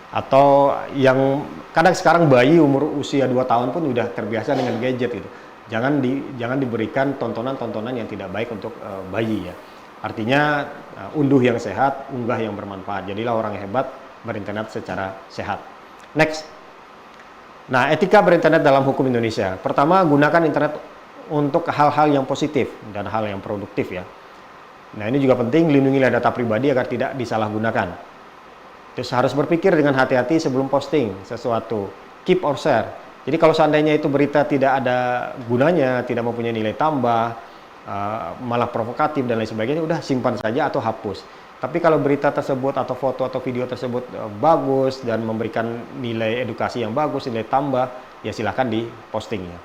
Atau yang kadang sekarang bayi umur usia 2 tahun pun udah terbiasa dengan gadget gitu. Jangan diberikan tontonan-tontonan yang tidak baik untuk bayi ya. Artinya unduh yang sehat, unggah yang bermanfaat. Jadilah orang yang hebat berinternet secara sehat. Next. Nah, etika berinternet dalam hukum Indonesia. Pertama, gunakan internet untuk hal-hal yang positif dan hal yang produktif ya. Nah, ini juga penting, lindungilah data pribadi agar tidak disalahgunakan. Terus harus berpikir dengan hati-hati sebelum posting sesuatu. Keep or share. Jadi kalau seandainya itu berita tidak ada gunanya, tidak mempunyai nilai tambah, malah provokatif dan lain sebagainya, udah simpan saja atau hapus. Tapi kalau berita tersebut atau foto atau video tersebut bagus dan memberikan nilai edukasi yang bagus, nilai tambah, ya silahkan diposting ya.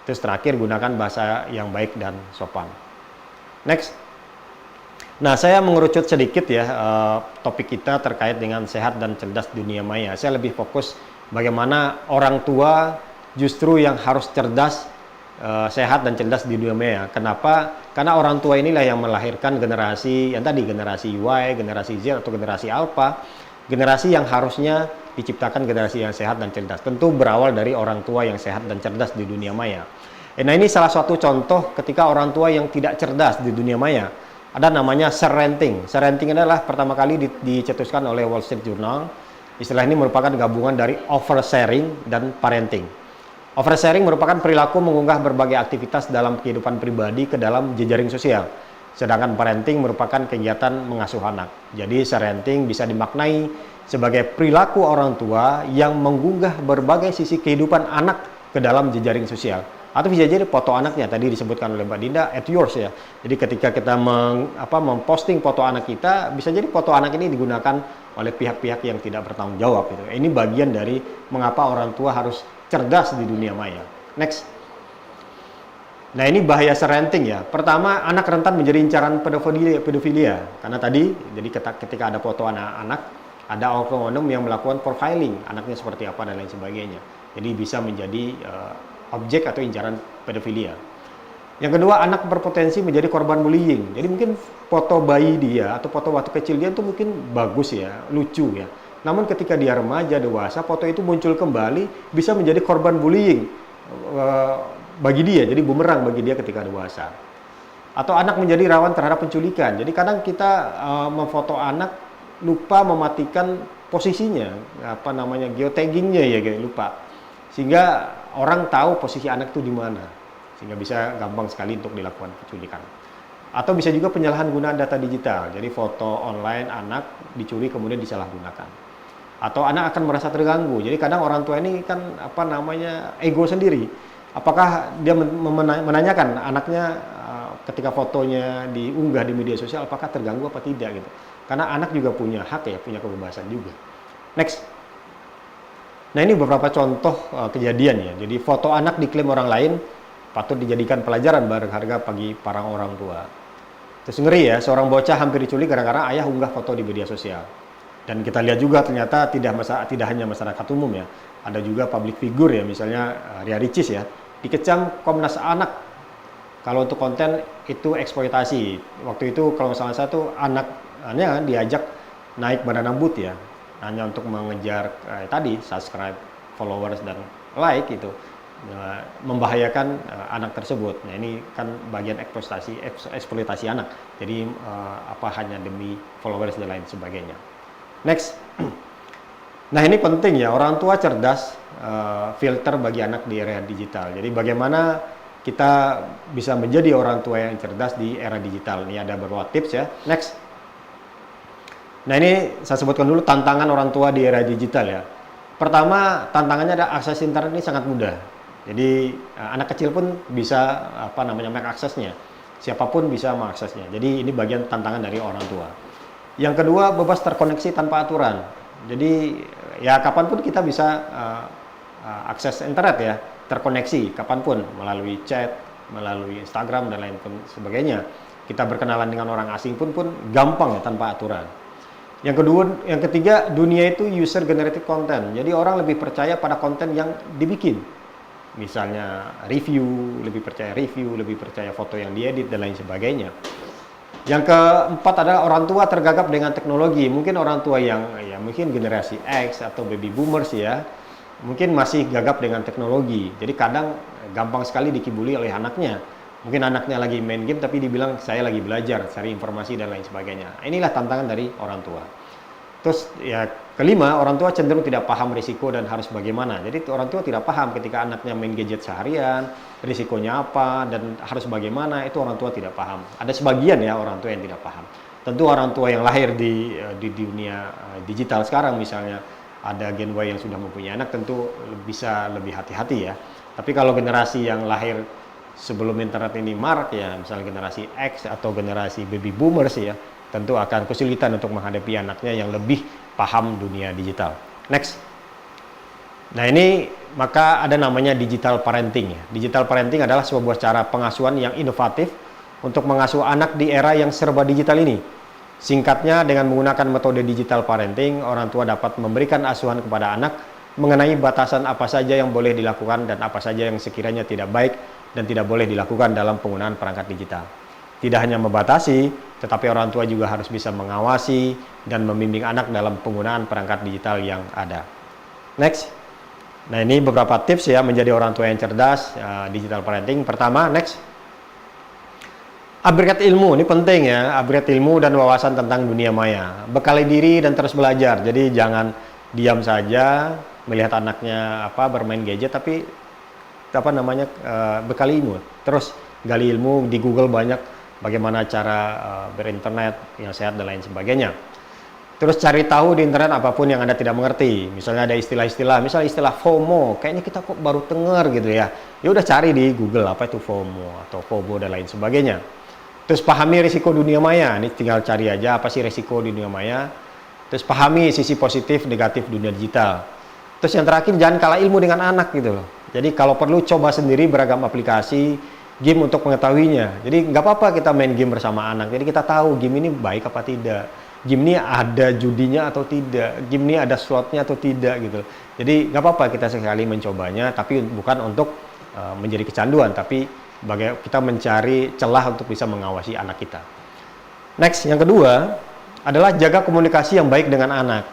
Terus terakhir, gunakan bahasa yang baik dan sopan. Next. Nah, saya mengerucut sedikit ya topik kita terkait dengan sehat dan cerdas dunia maya. Saya lebih fokus bagaimana orang tua justru yang harus cerdas, sehat dan cerdas di dunia maya. Kenapa? Karena orang tua inilah yang melahirkan generasi yang tadi, generasi Y, generasi Z atau generasi Alpha, generasi yang harusnya diciptakan generasi yang sehat dan cerdas. Tentu berawal dari orang tua yang sehat dan cerdas di dunia maya. Nah, ini salah satu contoh ketika orang tua yang tidak cerdas di dunia maya. Ada namanya share renting. Share renting adalah pertama kali dicetuskan oleh Wall Street Journal. Istilah ini merupakan gabungan dari oversharing dan parenting. Oversharing merupakan perilaku mengunggah berbagai aktivitas dalam kehidupan pribadi ke dalam jejaring sosial. Sedangkan parenting merupakan kegiatan mengasuh anak. Jadi share renting bisa dimaknai sebagai perilaku orang tua yang mengunggah berbagai sisi kehidupan anak ke dalam jejaring sosial. Atau bisa jadi foto anaknya, tadi disebutkan oleh Mbak Dinda, at yours ya. Jadi ketika kita memposting foto anak kita, bisa jadi foto anak ini digunakan oleh pihak-pihak yang tidak bertanggung jawab. Gitu. Ini bagian dari mengapa orang tua harus cerdas di dunia maya. Next. Nah ini bahaya serenting ya. Pertama, anak rentan menjadi incaran pedofilia. Karena tadi, jadi ketika ada foto anak-anak, ada oknum yang melakukan profiling, anaknya seperti apa dan lain sebagainya. Jadi bisa menjadi objek atau incaran pedofilia. Yang kedua, anak berpotensi menjadi korban bullying. Jadi mungkin foto bayi dia atau foto waktu kecil dia itu mungkin bagus ya, lucu ya. Namun ketika dia remaja, dewasa, foto itu muncul kembali bisa menjadi korban bullying bagi dia, jadi bumerang bagi dia ketika dewasa. Atau anak menjadi rawan terhadap penculikan. Jadi kadang kita memfoto anak lupa mematikan posisinya, geotaggingnya ya, lupa. Sehingga orang tahu posisi anak itu di mana, sehingga bisa gampang sekali untuk dilakukan penculikan. Atau bisa juga penyalahan gunaan data digital, jadi foto online anak dicuri kemudian disalahgunakan. Atau anak akan merasa terganggu, jadi kadang orang tua ini kan ego sendiri. Apakah dia menanyakan anaknya ketika fotonya diunggah di media sosial, apakah terganggu apa tidak gitu? Karena anak juga punya hak ya, punya kebebasan juga. Next. Nah ini beberapa contoh kejadian ya. Jadi foto anak diklaim orang lain patut dijadikan pelajaran berharga bagi para orang tua. Terus ngeri ya, seorang bocah hampir diculik gara-gara ayah unggah foto di media sosial. Dan kita lihat juga ternyata tidak hanya masyarakat umum ya. Ada juga public figure ya, misalnya Ria Ricis ya, dikecam Komnas Anak. Kalau untuk konten itu eksploitasi. Waktu itu kalau salah satu anaknya diajak naik banana boat ya, hanya untuk mengejar tadi subscribe, followers dan like itu membahayakan anak tersebut. Nah ini kan bagian eksploitasi anak. Jadi hanya demi followers dan lain sebagainya. Next. Nah ini penting ya, orang tua cerdas filter bagi anak di era digital. Jadi bagaimana kita bisa menjadi orang tua yang cerdas di era digital. Ini ada beberapa tips ya. Next. Nah ini saya sebutkan dulu tantangan orang tua di era digital ya. Pertama, tantangannya ada akses internet ini sangat mudah. Jadi anak kecil pun bisa mengaksesnya. Siapapun bisa mengaksesnya. Jadi ini bagian tantangan dari orang tua. Yang kedua, bebas terkoneksi tanpa aturan. Jadi ya kapanpun kita bisa akses internet ya, terkoneksi kapanpun melalui chat, melalui Instagram dan lain sebagainya. Kita berkenalan dengan orang asing pun gampang ya tanpa aturan. Yang ketiga, dunia itu user generated content. Jadi orang lebih percaya pada konten yang dibikin. Misalnya review, lebih percaya foto yang diedit dan lain sebagainya. Yang keempat adalah orang tua tergagap dengan teknologi. Mungkin orang tua yang mungkin generasi X atau baby boomers ya, mungkin masih gagap dengan teknologi. Jadi kadang gampang sekali dikibuli oleh anaknya. Mungkin anaknya lagi main game tapi dibilang saya lagi belajar, cari informasi dan lain sebagainya. Inilah tantangan dari orang tua. Terus ya kelima, orang tua cenderung tidak paham risiko dan harus bagaimana. Jadi orang tua tidak paham ketika anaknya main gadget seharian, risikonya apa dan harus bagaimana, itu orang tua tidak paham. Ada sebagian ya orang tua yang tidak paham. Tentu orang tua yang lahir di dunia digital sekarang misalnya ada Gen Y yang sudah mempunyai anak tentu bisa lebih hati-hati ya. Tapi kalau generasi yang lahir sebelum internet ini marak ya, misalnya generasi X atau generasi baby boomers ya, tentu akan kesulitan untuk menghadapi anaknya yang lebih paham dunia digital. Next. Nah ini maka ada namanya digital parenting ya. Digital parenting adalah sebuah cara pengasuhan yang inovatif untuk mengasuh anak di era yang serba digital ini. Singkatnya, dengan menggunakan metode digital parenting, orang tua dapat memberikan asuhan kepada anak mengenai batasan apa saja yang boleh dilakukan dan apa saja yang sekiranya tidak baik dan tidak boleh dilakukan dalam penggunaan perangkat digital. Tidak hanya membatasi, tetapi orang tua juga harus bisa mengawasi dan membimbing anak dalam penggunaan perangkat digital yang ada. Next. Nah ini beberapa tips ya menjadi orang tua yang cerdas, digital parenting. Pertama, next. Upgrade ilmu, ini penting ya, upgrade ilmu dan wawasan tentang dunia maya. Bekali diri dan terus belajar, jadi jangan diam saja melihat anaknya bermain gadget, tapi bekali ilmu. Terus gali ilmu, di Google banyak bagaimana cara berinternet yang sehat dan lain sebagainya. Terus cari tahu di internet apapun yang Anda tidak mengerti. Misalnya ada istilah-istilah, misalnya istilah FOMO, kayaknya kita kok baru dengar gitu ya. Ya udah cari di Google apa itu FOMO atau FOMO dan lain sebagainya. Terus pahami risiko dunia maya. Ini tinggal cari aja apa sih risiko di dunia maya. Terus pahami sisi positif, negatif dunia digital. Terus yang terakhir jangan kalah ilmu dengan anak gitu loh. Jadi kalau perlu coba sendiri beragam aplikasi game untuk mengetahuinya. Jadi nggak apa-apa kita main game bersama anak. Jadi kita tahu game ini baik apa tidak. Game ini ada judinya atau tidak, game ini ada slotnya atau tidak gitu. Jadi nggak apa-apa kita sekali mencobanya, tapi bukan untuk menjadi kecanduan, tapi kita mencari celah untuk bisa mengawasi anak kita. Next, yang kedua adalah jaga komunikasi yang baik dengan anak.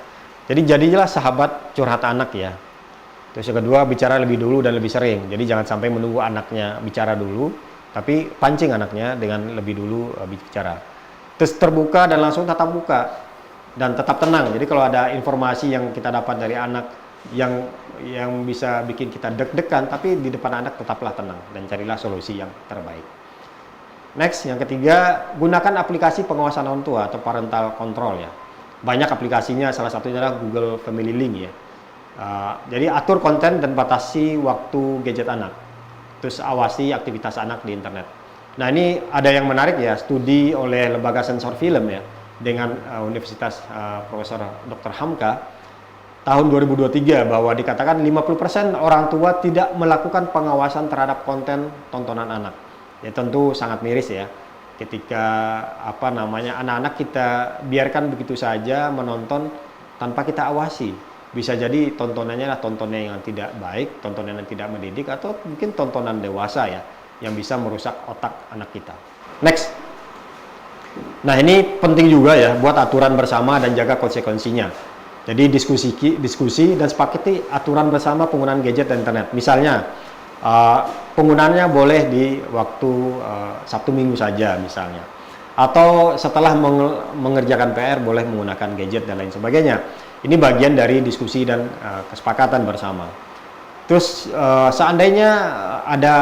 Jadi jadilah sahabat curhat anak ya. Terus yang kedua, bicara lebih dulu dan lebih sering. Jadi jangan sampai menunggu anaknya bicara dulu, tapi pancing anaknya dengan lebih dulu bicara. Terus terbuka dan langsung tatap muka dan tetap tenang. Jadi kalau ada informasi yang kita dapat dari anak yang bisa bikin kita deg-degan, tapi di depan anak tetaplah tenang dan carilah solusi yang terbaik. Next, yang ketiga, gunakan aplikasi pengawasan orang tua atau parental control ya. Banyak aplikasinya, salah satunya adalah Google Family Link ya. Jadi atur konten dan batasi waktu gadget anak. Terus awasi aktivitas anak di internet. Nah ini ada yang menarik ya, studi oleh lembaga sensor film ya dengan Universitas Profesor Dr. Hamka tahun 2023 bahwa dikatakan 50% orang tua tidak melakukan pengawasan terhadap konten tontonan anak. Ya tentu sangat miris ya ketika anak-anak kita biarkan begitu saja menonton tanpa kita awasi. Bisa jadi tontonannya adalah tontonan yang tidak baik, tontonan yang tidak mendidik, atau mungkin tontonan dewasa ya yang bisa merusak otak anak kita. Next. Nah ini penting juga ya buat aturan bersama dan jaga konsekuensinya. Jadi diskusi dan sepakati aturan bersama penggunaan gadget dan internet. Misalnya penggunaannya boleh di waktu Sabtu Minggu saja misalnya. Atau setelah mengerjakan PR boleh menggunakan gadget dan lain sebagainya. Ini bagian dari diskusi dan kesepakatan bersama. Terus seandainya ada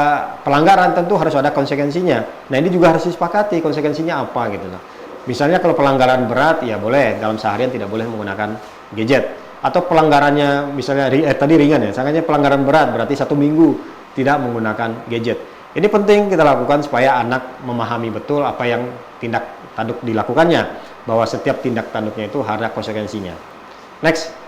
pelanggaran tentu harus ada konsekuensinya. Nah ini juga harus disepakati konsekuensinya apa gitu loh. Misalnya kalau pelanggaran berat ya boleh dalam seharian tidak boleh menggunakan gadget. Atau pelanggarannya misalnya tadi ringan ya, misalnya pelanggaran berat berarti 1 minggu tidak menggunakan gadget. Ini penting kita lakukan supaya anak memahami betul apa yang tindak tanduk dilakukannya, bahwa setiap tindak tanduknya itu ada konsekuensinya. Next.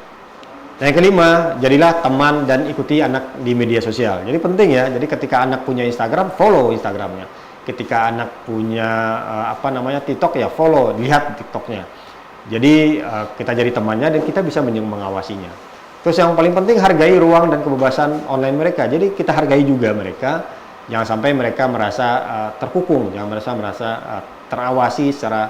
Nah, yang kelima, jadilah teman dan ikuti anak di media sosial. Jadi penting ya. Jadi ketika anak punya Instagram, follow Instagramnya. Ketika anak punya TikTok ya follow, lihat TikToknya. Jadi kita jadi temannya dan kita bisa mengawasinya. Terus yang paling penting hargai ruang dan kebebasan online mereka. Jadi kita hargai juga mereka. Jangan sampai mereka merasa terkukung, jangan merasa terawasi secara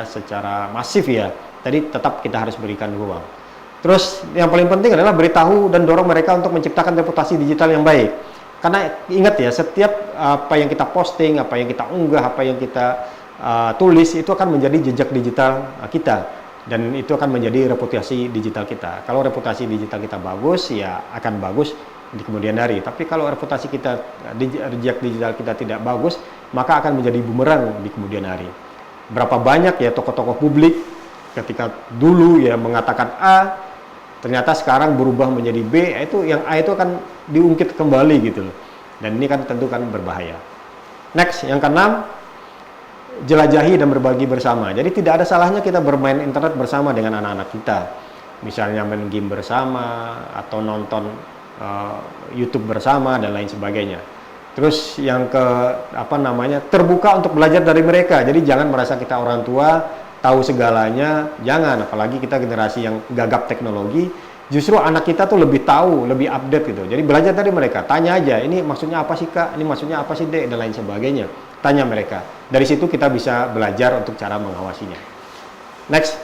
secara masif ya. Tadi tetap kita harus berikan ruang. Terus yang paling penting adalah beritahu dan dorong mereka untuk menciptakan reputasi digital yang baik. Karena ingat ya, setiap apa yang kita posting, apa yang kita unggah, apa yang kita tulis itu akan menjadi jejak digital kita. Dan itu akan menjadi reputasi digital kita. Kalau reputasi digital kita bagus, ya akan bagus di kemudian hari. Tapi kalau reputasi kita, jejak digital kita tidak bagus, maka akan menjadi bumerang di kemudian hari. Berapa banyak ya tokoh-tokoh publik ketika dulu ya mengatakan A, ternyata sekarang berubah menjadi B, itu yang A itu akan diungkit kembali gitu loh. Dan ini kan tentu kan berbahaya. Next, yang keenam, jelajahi dan berbagi bersama. Jadi tidak ada salahnya kita bermain internet bersama dengan anak-anak kita. Misalnya main game bersama atau nonton YouTube bersama dan lain sebagainya. Terus yang terbuka untuk belajar dari mereka. Jadi jangan merasa kita orang tua tahu segalanya, jangan, apalagi kita generasi yang gagap teknologi, justru anak kita tuh lebih tahu, lebih update gitu. Jadi belajar dari mereka, tanya aja, ini maksudnya apa sih Kak, ini maksudnya apa sih Dek, dan lain sebagainya. Tanya mereka. Dari situ kita bisa belajar untuk cara mengawasinya. Next.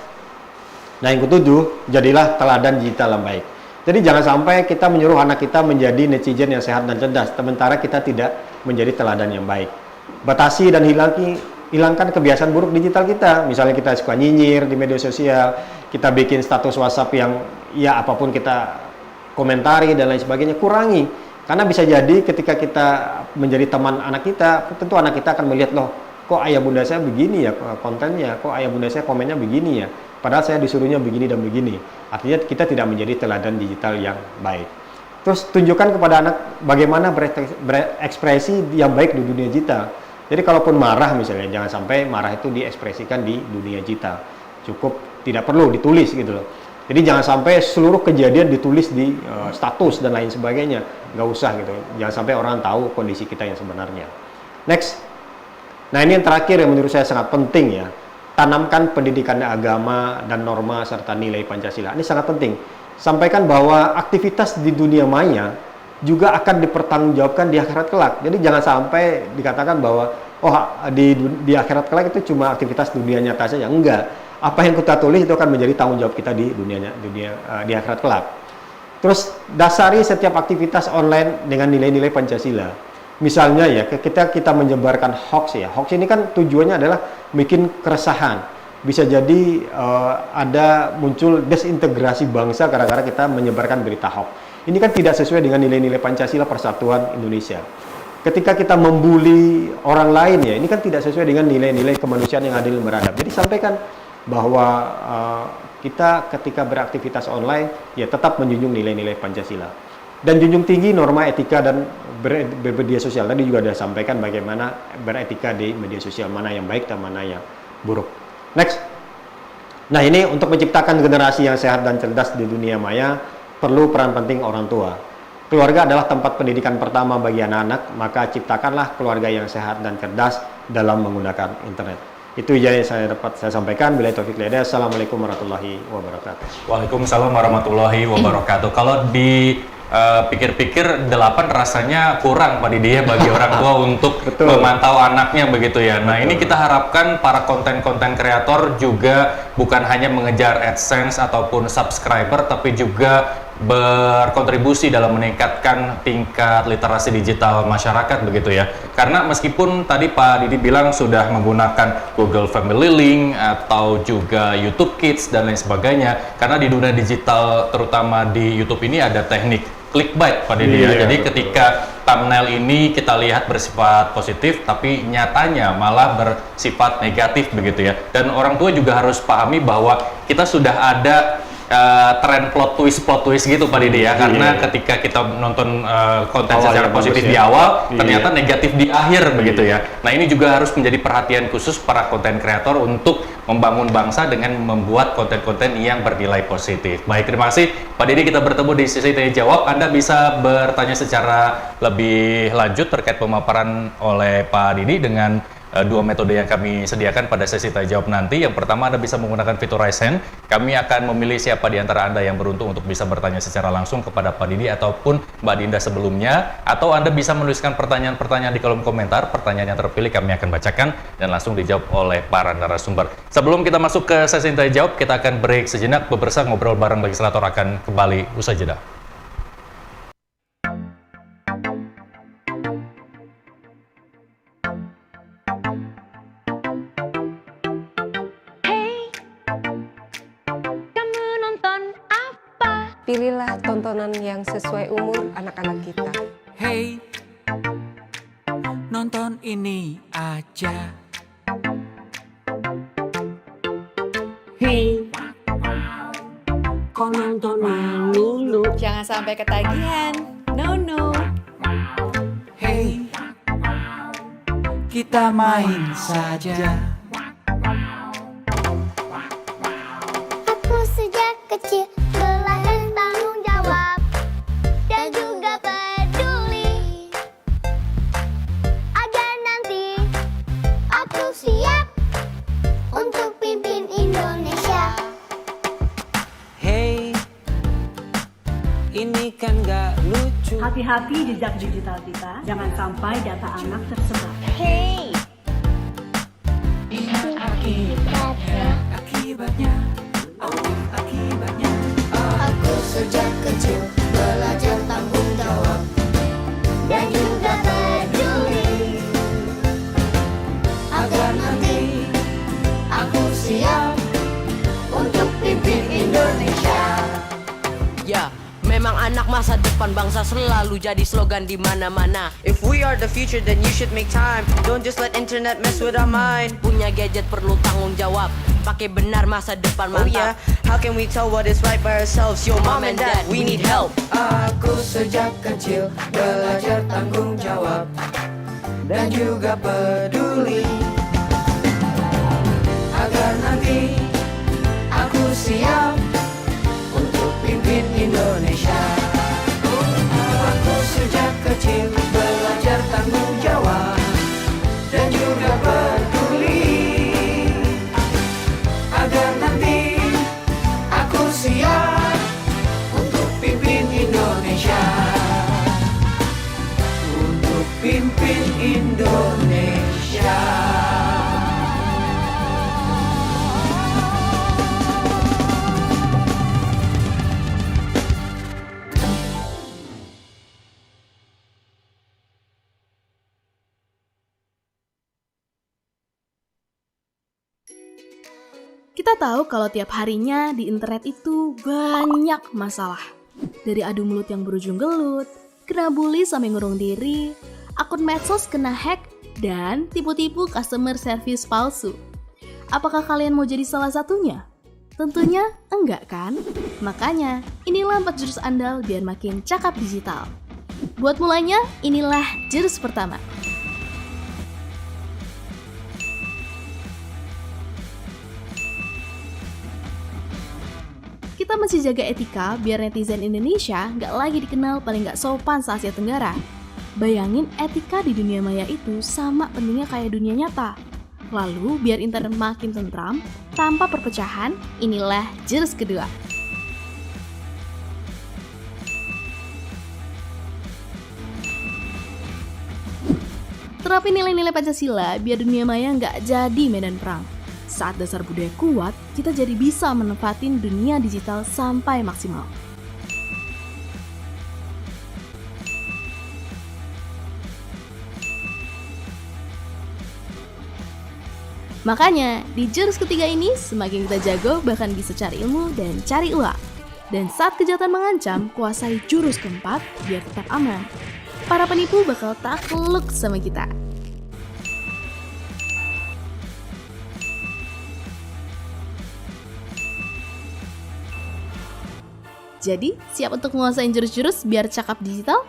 Nah yang ketujuh, jadilah teladan digital yang baik. Jadi jangan sampai kita menyuruh anak kita menjadi netizen yang sehat dan cerdas, sementara kita tidak menjadi teladan yang baik. Batasi dan hilangkan kebiasaan buruk digital kita. Misalnya kita suka nyinyir di media sosial, kita bikin status WhatsApp yang ya apapun kita komentari dan lain sebagainya, kurangi. Karena bisa jadi ketika kita menjadi teman anak kita, tentu anak kita akan melihat loh, kok ayah bunda saya begini ya kontennya, kok ayah bunda saya komennya begini ya, padahal saya disuruhnya begini dan begini. Artinya kita tidak menjadi teladan digital yang baik. Terus tunjukkan kepada anak bagaimana berekspresi yang baik di dunia digital. Jadi kalaupun marah misalnya, jangan sampai marah itu diekspresikan di dunia digital. Cukup tidak perlu ditulis gitu loh. Jadi jangan sampai seluruh kejadian ditulis di status dan lain sebagainya. Nggak usah gitu. Jangan sampai orang tahu kondisi kita yang sebenarnya. Next. Nah ini yang terakhir yang menurut saya sangat penting ya. Tanamkan pendidikan agama dan norma serta nilai Pancasila. Ini sangat penting. Sampaikan bahwa aktivitas di dunia maya juga akan dipertanggungjawabkan di akhirat kelak. Jadi jangan sampai dikatakan bahwa di akhirat kelak itu cuma aktivitas dunia nyata saja. Enggak. Apa yang kita tulis itu akan menjadi tanggung jawab kita di di akhirat kelak. Terus dasari setiap aktivitas online dengan nilai-nilai Pancasila. Misalnya ya, kita menyebarkan hoax ya. Hoax ini kan tujuannya adalah bikin keresahan. Bisa jadi ada muncul desintegrasi bangsa gara-gara kita menyebarkan berita hoax. Ini kan tidak sesuai dengan nilai-nilai Pancasila Persatuan Indonesia. Ketika kita membuli orang lain ya, ini kan tidak sesuai dengan nilai-nilai kemanusiaan yang adil dan beradab. Jadi sampaikan bahwa kita ketika beraktivitas online ya tetap menjunjung nilai-nilai Pancasila dan junjung tinggi norma etika dan bermedia sosial. Tadi juga sudah sampaikan bagaimana beretika di media sosial, mana yang baik dan mana yang buruk. Next. Nah ini untuk menciptakan generasi yang sehat dan cerdas di dunia maya perlu peran penting orang tua. Keluarga adalah tempat pendidikan pertama bagi anak-anak, maka ciptakanlah keluarga yang sehat dan cerdas dalam menggunakan internet. Itu yang saya sampaikan. Bila taufik hidayah. Assalamualaikum warahmatullahi wabarakatuh. Waalaikumsalam warahmatullahi wabarakatuh. Kalau dipikir-pikir 8 rasanya kurang Pak Didi ya bagi orang tua untuk memantau anaknya begitu ya. Nah ini kita harapkan para konten-konten kreator juga bukan hanya mengejar AdSense ataupun subscriber, tapi juga berkontribusi dalam meningkatkan tingkat literasi digital masyarakat begitu ya. Karena meskipun tadi Pak Didi bilang sudah menggunakan Google Family Link atau juga YouTube Kids dan lain sebagainya, karena di dunia digital terutama di YouTube ini ada teknik clickbait Pak Didi ya. Jadi ketika thumbnail ini kita lihat bersifat positif tapi nyatanya malah bersifat negatif begitu ya. Dan orang tua juga harus pahami bahwa kita sudah ada tren plot twist gitu Pak Didi ya, karena ketika kita nonton konten secara positif di awal ternyata negatif di akhir begitu ya. Nah ini juga harus menjadi perhatian khusus para konten kreator untuk membangun bangsa dengan membuat konten-konten yang bernilai positif. Baik, terima kasih Pak Didi, kita bertemu di sesi tanya jawab. Anda bisa bertanya secara lebih lanjut terkait pemaparan oleh Pak Didi dengan dua metode yang kami sediakan pada sesi tanya jawab nanti. Yang pertama, Anda bisa menggunakan fitur Raise Hand. Kami akan memilih siapa di antara Anda yang beruntung untuk bisa bertanya secara langsung kepada Pak Didi ataupun Mbak Dinda sebelumnya. Atau Anda bisa menuliskan pertanyaan-pertanyaan di kolom komentar. Pertanyaan yang terpilih kami akan bacakan dan langsung dijawab oleh para narasumber. Sebelum kita masuk ke sesi tanya jawab, kita akan break sejenak. Pemirsa, ngobrol bareng legislator akan kembali usai jeda. Pilihlah tontonan yang sesuai umur anak-anak kita. Hey, nonton ini aja. Hey, kok nonton dulu? Jangan sampai ketagihan. No. Hey, kita main saja. Aku sejak kecil belajar tanggung jawab dan juga peduli agar nanti aku siap untuk pimpin Indonesia. Hey, ini kan gak lucu. Hati-hati jejak digital kita, jangan sampai data anak tersebar. Hey, Akibatnya, akibatnya. aku sejak kecil belajar tanggung jawab dan juga peduli agar nanti aku siap untuk pimpin Indonesia. Ya, memang anak masa depan bangsa selalu jadi slogan di mana-mana. If we are the future, then you should make time. Don't just let internet mess with our mind. Punya gadget perlu tanggung jawab, pakai benar masa depan mantap. Oh yeah, how can we tell what is right by ourselves? Yo, mom and dad, we need help. Aku sejak kecil belajar tanggung jawab dan juga peduli, agar nanti aku siap untuk pimpin Indonesia. Aku sejak kecil belajar tanggung jawab dan juga peduli, agar nanti aku siap untuk pimpin Indonesia. Untuk pimpin Indonesia. Kita tahu kalau tiap harinya di internet itu banyak masalah. Dari adu mulut yang berujung gelut, kena bully sampai ngurung diri, akun medsos kena hack, dan tipu-tipu customer service palsu. Apakah kalian mau jadi salah satunya? Tentunya enggak kan? Makanya, inilah 4 jurus andal biar makin cakap digital. Buat mulanya, inilah jurus pertama. Kita mesti jaga etika biar netizen Indonesia nggak lagi dikenal paling nggak sopan se-Asia Tenggara. Bayangin etika di dunia maya itu sama pentingnya kayak dunia nyata. Lalu biar internet makin tentram, tanpa perpecahan, inilah jurus kedua. Terapin nilai-nilai Pancasila biar dunia maya nggak jadi medan perang. Saat dasar budaya kuat, kita jadi bisa menempatin dunia digital sampai maksimal. Makanya, di jurus ketiga ini, semakin kita jago bahkan bisa cari ilmu dan cari uang. Dan saat kejahatan mengancam, kuasai jurus keempat biar tetap aman. Para penipu bakal takluk sama kita. Jadi, siap untuk menguasai jurus-jurus biar cakap digital?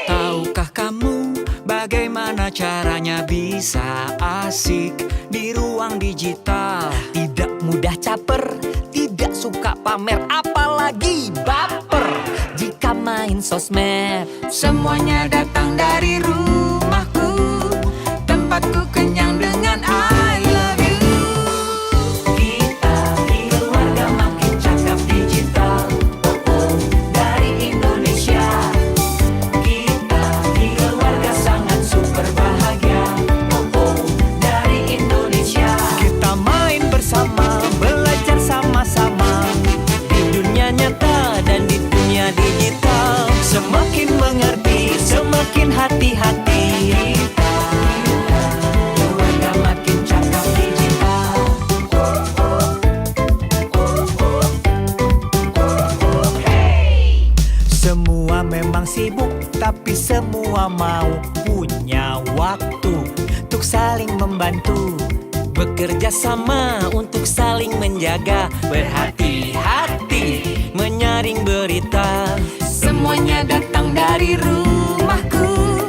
Tahukah kamu bagaimana caranya bisa asik di ruang digital? Tidak mudah caper, tidak suka pamer, apalagi baper. Jika main sosmed, semuanya datang dari rumahku, tempatku kenyang dengan I love you. Kita di keluarga makin cakap digital, dari Indonesia. Kita di keluarga sangat super bahagia, dari Indonesia. Kita main bersama, belajar sama-sama di dunia nyata dan di dunia digital. Semakin mengerti, semakin hati-hati. Keluarga makin cakap digital. Semua memang sibuk, tapi semua mau punya waktu untuk saling membantu. Bekerja sama untuk saling menjaga, berhati-hati menyaring berita. Semuanya datang dari rumahku,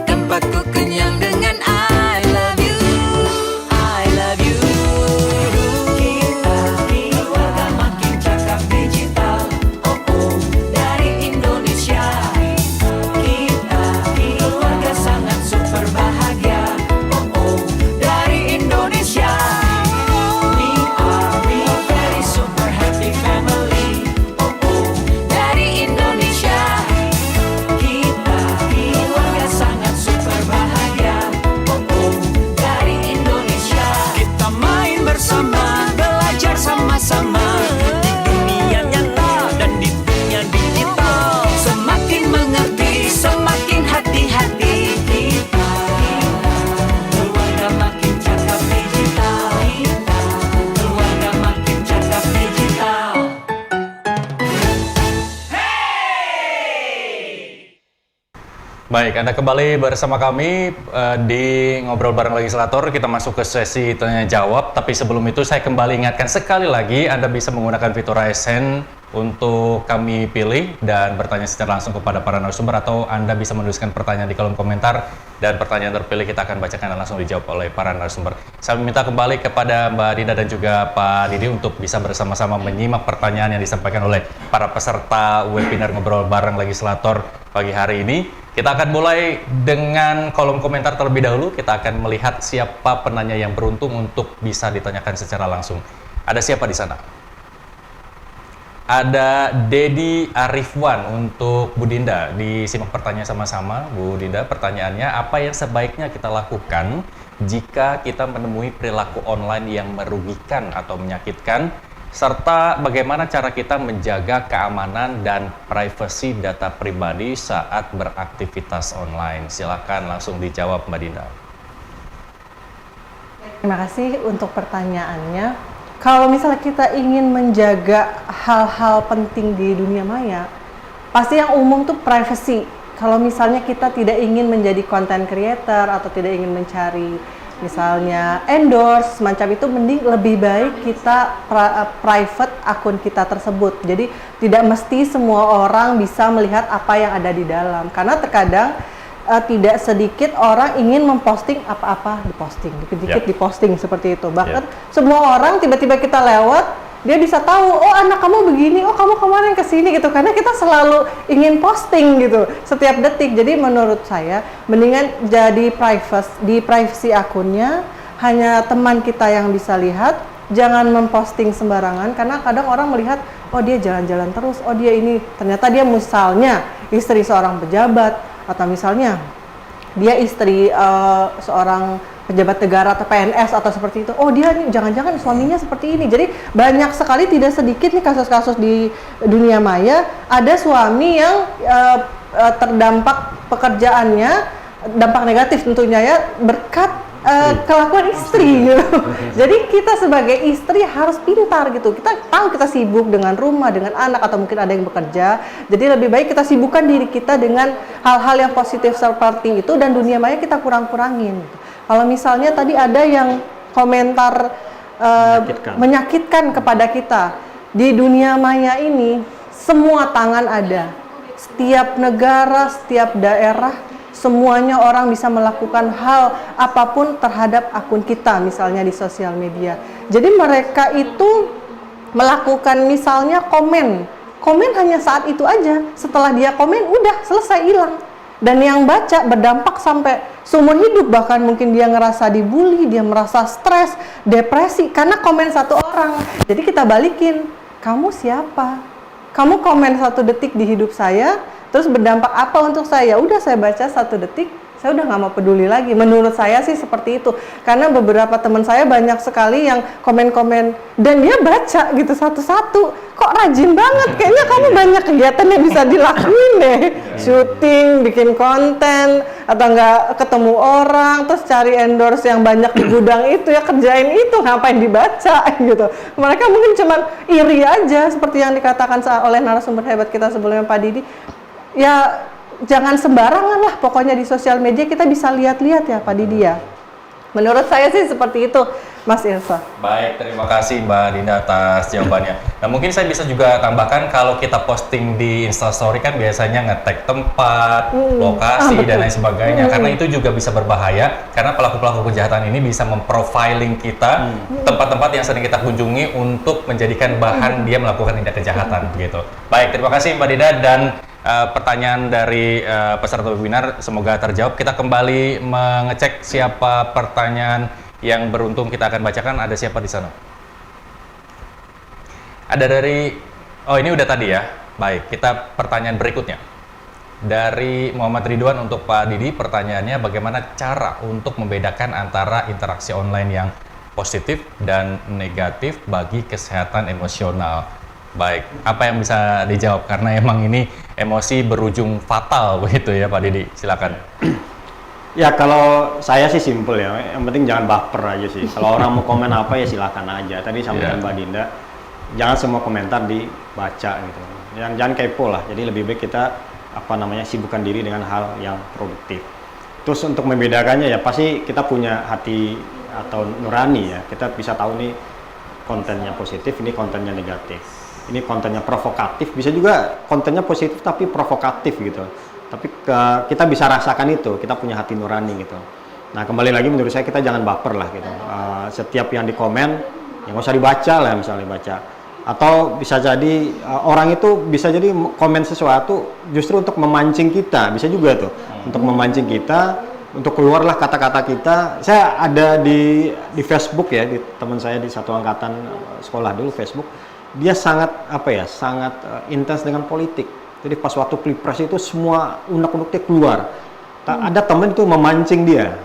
tempatku kenyang dengan I love you. I love you. Kita di keluarga makin cakap digital, dari Indonesia. Kita di keluarga sangat super bahagia, dari Indonesia. We are very super happy family, dari Indonesia. Kita Baik, Anda kembali bersama kami di Ngobrol Bareng Legislator. Kita masuk ke sesi tanya jawab, tapi sebelum itu saya kembali ingatkan sekali lagi, Anda bisa menggunakan fitur Raise Hand untuk kami pilih dan bertanya secara langsung kepada para narasumber, atau Anda bisa menuliskan pertanyaan di kolom komentar dan pertanyaan terpilih kita akan bacakan dan langsung dijawab oleh para narasumber. Saya minta kembali kepada Mbak Dinda dan juga Pak Didi untuk bisa bersama-sama menyimak pertanyaan yang disampaikan oleh para peserta webinar Ngobrol Bareng Legislator pagi hari ini. Kita akan mulai dengan kolom komentar terlebih dahulu. Kita akan melihat siapa penanya yang beruntung untuk bisa ditanyakan secara langsung. Ada siapa di sana? Ada Dedi Arifwan untuk Bu Dinda. Disimak pertanyaan sama-sama. Bu Dinda, pertanyaannya, apa yang sebaiknya kita lakukan jika kita menemui perilaku online yang merugikan atau menyakitkan, serta bagaimana cara kita menjaga keamanan dan privasi data pribadi saat beraktivitas online? Silakan langsung dijawab, Mbak Dinda. Terima kasih untuk pertanyaannya. Kalau misalnya kita ingin menjaga hal-hal penting di dunia maya, pasti yang umum tuh privacy. Kalau misalnya kita tidak ingin menjadi content creator atau tidak ingin mencari misalnya endorse, semacam itu, mending lebih baik kita private akun kita tersebut. Jadi tidak mesti semua orang bisa melihat apa yang ada di dalam. Karena terkadang tidak sedikit orang ingin memposting apa-apa, diposting, dikit-dikit diposting seperti itu. Bahkan semua orang tiba-tiba kita lewat, dia bisa tahu, oh anak kamu begini, oh kamu kemarin kesini gitu. Karena kita selalu ingin posting gitu setiap detik. Jadi menurut saya mendingan jadi privacy akunnya, hanya teman kita yang bisa lihat. Jangan memposting sembarangan, karena kadang orang melihat, oh dia jalan-jalan terus, oh dia ini, ternyata dia misalnya istri seorang pejabat, atau misalnya dia istri seorang pejabat negara atau PNS atau seperti itu. Oh dia nih jangan-jangan suaminya seperti ini. Jadi banyak sekali, tidak sedikit nih kasus-kasus di dunia maya, ada suami yang terdampak pekerjaannya, dampak negatif tentunya ya, berkat kelakuan istri gitu. Jadi kita sebagai istri harus pintar gitu. Kita tahu kita sibuk dengan rumah, dengan anak, atau mungkin ada yang bekerja. Jadi lebih baik kita sibukkan diri kita dengan hal-hal yang positif seperti itu, dan dunia maya kita kurang-kurangin gitu. Kalau misalnya tadi ada yang komentar menyakitkan kepada kita, di dunia maya ini semua tangan ada. Setiap negara, setiap daerah, semuanya orang bisa melakukan hal apapun terhadap akun kita, misalnya di sosial media. Jadi mereka itu melakukan misalnya komen hanya saat itu aja. Setelah dia komen, udah selesai, hilang. Dan yang baca berdampak sampai seumur hidup, bahkan mungkin dia ngerasa dibully, dia merasa stres, depresi, karena komen satu orang. Jadi kita balikin, kamu siapa? Kamu komen 1 detik di hidup saya, terus berdampak apa untuk saya? Udah saya baca 1 detik, saya udah nggak mau peduli lagi. Menurut saya sih seperti itu. Karena beberapa teman saya banyak sekali yang komen-komen dan dia baca gitu satu-satu. Kok rajin banget? Kayaknya kamu banyak kegiatan yang bisa dilakuin deh. Syuting, bikin konten, atau nggak ketemu orang, terus cari endorse yang banyak di gudang itu, ya kerjain itu, ngapain dibaca gitu. Mereka mungkin cuman iri aja, seperti yang dikatakan oleh narasumber hebat kita sebelumnya, Pak Didi. Ya jangan sembarangan lah, pokoknya di sosial media kita bisa lihat-lihat ya Pak Didi ya. Menurut saya sih seperti itu, Mas Irsa. Baik, terima kasih Mbak Dinda atas jawabannya. Nah mungkin saya bisa juga tambahkan, kalau kita posting di Instastory kan biasanya nge-tag tempat, lokasi, dan lain sebagainya. Karena itu juga bisa berbahaya, karena pelaku-pelaku kejahatan ini bisa memprofiling kita, tempat-tempat yang sering kita kunjungi untuk menjadikan bahan dia melakukan tindak kejahatan begitu. Baik, terima kasih Mbak Dinda, dan pertanyaan dari peserta webinar semoga terjawab. Kita kembali mengecek siapa pertanyaan yang beruntung kita akan bacakan. Ada siapa di sana? Ada dari, oh ini udah tadi ya. Baik, kita pertanyaan berikutnya dari Muhammad Ridwan untuk Pak Didi. Pertanyaannya, bagaimana cara untuk membedakan antara interaksi online yang positif dan negatif bagi kesehatan emosional? Baik, apa yang bisa dijawab? Karena emang ini emosi berujung fatal begitu ya Pak Didi, silakan. Ya kalau saya sih simpel ya, yang penting jangan baper aja sih. Kalau orang mau komen apa ya silakan aja. Tadi sampaikan Mbak Dinda, jangan semua komentar dibaca gitu. Jangan kepo lah. Jadi lebih baik kita sibukkan diri dengan hal yang produktif. Terus untuk membedakannya ya pasti kita punya hati atau nurani ya, kita bisa tahu nih kontennya positif, ini kontennya negatif, ini kontennya provokatif, bisa juga kontennya positif tapi provokatif gitu. Tapi kita bisa rasakan itu, kita punya hati nurani gitu. Nah kembali lagi menurut saya kita jangan baper lah gitu. Setiap yang dikomen, yang nggak usah dibaca lah misalnya baca. Atau bisa jadi orang itu bisa jadi komen sesuatu justru untuk memancing kita, bisa juga tuh untuk memancing kita, untuk keluarlah kata-kata kita. Saya ada di Facebook ya, di teman saya di satu angkatan sekolah dulu Facebook, dia sangat sangat intens dengan politik. Jadi pas waktu pilpres itu semua unek-uneknya keluar. Ada teman itu memancing dia.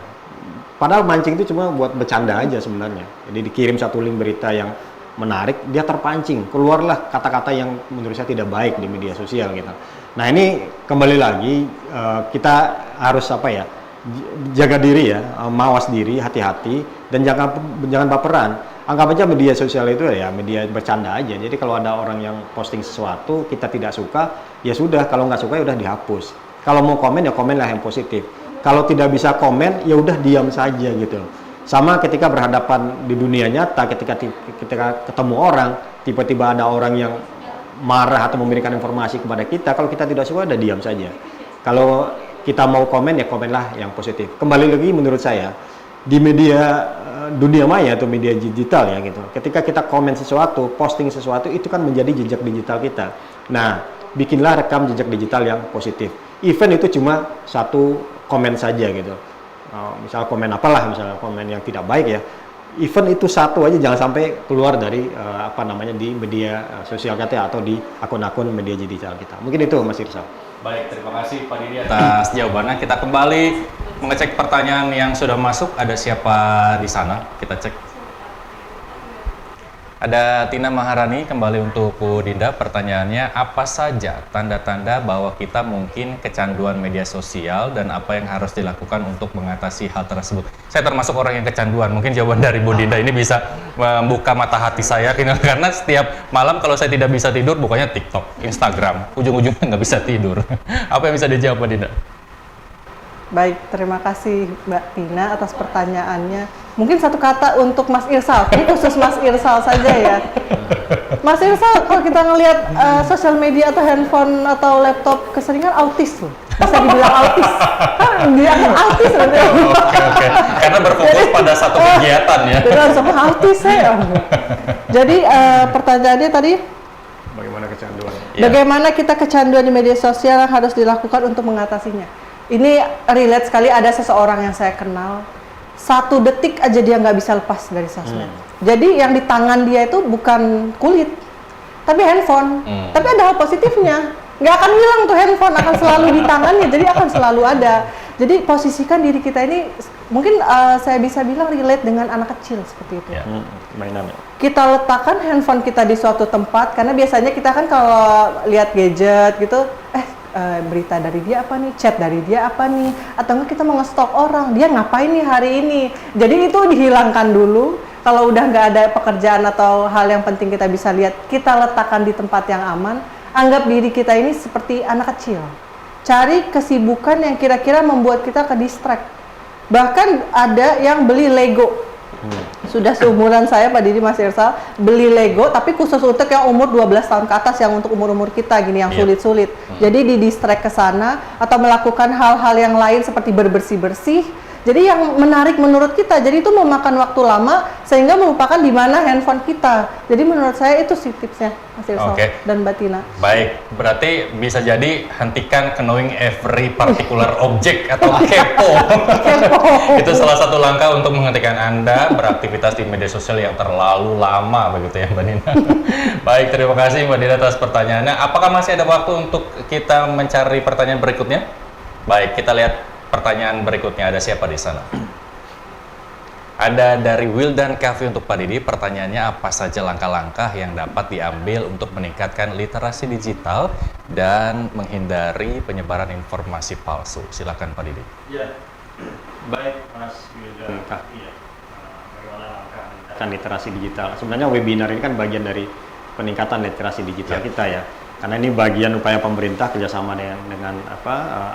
Padahal mancing itu cuma buat bercanda aja sebenarnya. Jadi dikirim satu link berita yang menarik, dia terpancing. Keluarlah kata-kata yang menurut saya tidak baik di media sosial gitu. Nah ini kembali lagi kita harus jaga diri ya, mawas diri, hati-hati, dan jangan baperan. Anggap aja media sosial itu ya media bercanda aja. Jadi kalau ada orang yang posting sesuatu kita tidak suka, ya sudah. Kalau nggak suka ya udah dihapus. Kalau mau komen ya komenlah yang positif. Kalau tidak bisa komen ya udah diam saja gitu. Sama ketika berhadapan di dunia nyata, ketika ketemu orang, tiba-tiba ada orang yang marah atau memberikan informasi kepada kita, kalau kita tidak suka udah diam saja. Kalau kita mau komen ya komenlah yang positif. Kembali lagi menurut saya di media dunia maya atau media digital ya gitu. Ketika kita komen sesuatu, posting sesuatu, itu kan menjadi jejak digital kita. Nah, bikinlah rekam jejak digital yang positif. Even itu cuma satu komen saja gitu. Misal komen apalah, misalnya komen yang tidak baik ya. Even itu satu aja, jangan sampai keluar dari di media sosial kita atau di akun-akun media digital kita. Mungkin itu Mas Irsal. Baik, terima kasih Pak Didi atas jawabannya. Kita kembali mengecek pertanyaan yang sudah masuk. Ada siapa di sana? Kita cek. Ada Tina Maharani kembali untuk Bu Dinda. Pertanyaannya, apa saja tanda-tanda bahwa kita mungkin kecanduan media sosial dan apa yang harus dilakukan untuk mengatasi hal tersebut? Saya termasuk orang yang kecanduan. Mungkin jawaban dari Bu Dinda ini bisa membuka mata hati saya karena setiap malam kalau saya tidak bisa tidur bukanya TikTok, Instagram, ujung-ujungnya nggak bisa tidur. Apa yang bisa dijawab Bu Dinda? Baik, terima kasih Mbak Tina atas pertanyaannya. Mungkin satu kata untuk Mas Irsal, ini khusus Mas Irsal saja ya. Mas Irsal, kalau kita ngelihat sosial media atau handphone atau laptop keseringan autis loh. Bisa dibilang autis. Dia akan autis nanti. Oke. Karena berfokus pada satu kegiatan ya. Benar, sama autis saya. Jadi pertanyaannya tadi, bagaimana kecanduan? Bagaimana kita kecanduan di media sosial yang harus dilakukan untuk mengatasinya? Ini relate sekali, ada seseorang yang saya kenal, 1 detik aja dia nggak bisa lepas dari sosmed. Jadi yang di tangan dia itu bukan kulit, tapi handphone. Tapi ada hal positifnya, nggak akan hilang tuh handphone, akan selalu di tangannya, jadi akan selalu ada. Jadi posisikan diri kita ini, mungkin saya bisa bilang relate dengan anak kecil seperti itu. Ya, mainan. Kita letakkan handphone kita di suatu tempat, karena biasanya kita kan kalau lihat gadget gitu, berita dari dia apa nih, chat dari dia apa nih, atau enggak kita mau nge-stalk orang, dia ngapain nih hari ini. Jadi itu dihilangkan dulu. Kalau udah nggak ada pekerjaan atau hal yang penting kita bisa lihat, kita letakkan di tempat yang aman. Anggap diri kita ini seperti anak kecil. Cari kesibukan yang kira-kira membuat kita ke-distract. Bahkan ada yang beli Lego. Sudah seumuran saya Pak Didi, Mas Irsal, beli Lego tapi khusus untuk yang umur 12 tahun ke atas, yang untuk umur-umur kita gini, yang sulit-sulit. Jadi di-distract ke sana atau melakukan hal-hal yang lain seperti berbersih-bersih. Jadi yang menarik menurut kita, jadi itu memakan waktu lama sehingga melupakan di mana handphone kita. Jadi menurut saya itu sih tipsnya, Mas Irsal dan Mbak Tina. Baik, berarti bisa jadi hentikan knowing every particular object atau kepo. Itu salah satu langkah untuk menghentikan Anda beraktivitas di media sosial yang terlalu lama begitu ya Mbak Dina. Baik, terima kasih Mbak Dina atas pertanyaannya. Apakah masih ada waktu untuk kita mencari pertanyaan berikutnya? Baik, kita lihat pertanyaan berikutnya. Ada siapa di sana? Ada dari Wildan Cafe untuk Pak Didi. Pertanyaannya, apa saja langkah-langkah yang dapat diambil untuk meningkatkan literasi digital dan menghindari penyebaran informasi palsu? Silakan Pak Didi. Ya, baik Mas Wildan Cafe. Bagaimana langkah meningkatkan literasi digital? Sebenarnya webinar ini kan bagian dari peningkatan literasi digital kita ya. Karena ini bagian upaya pemerintah kerjasama dengan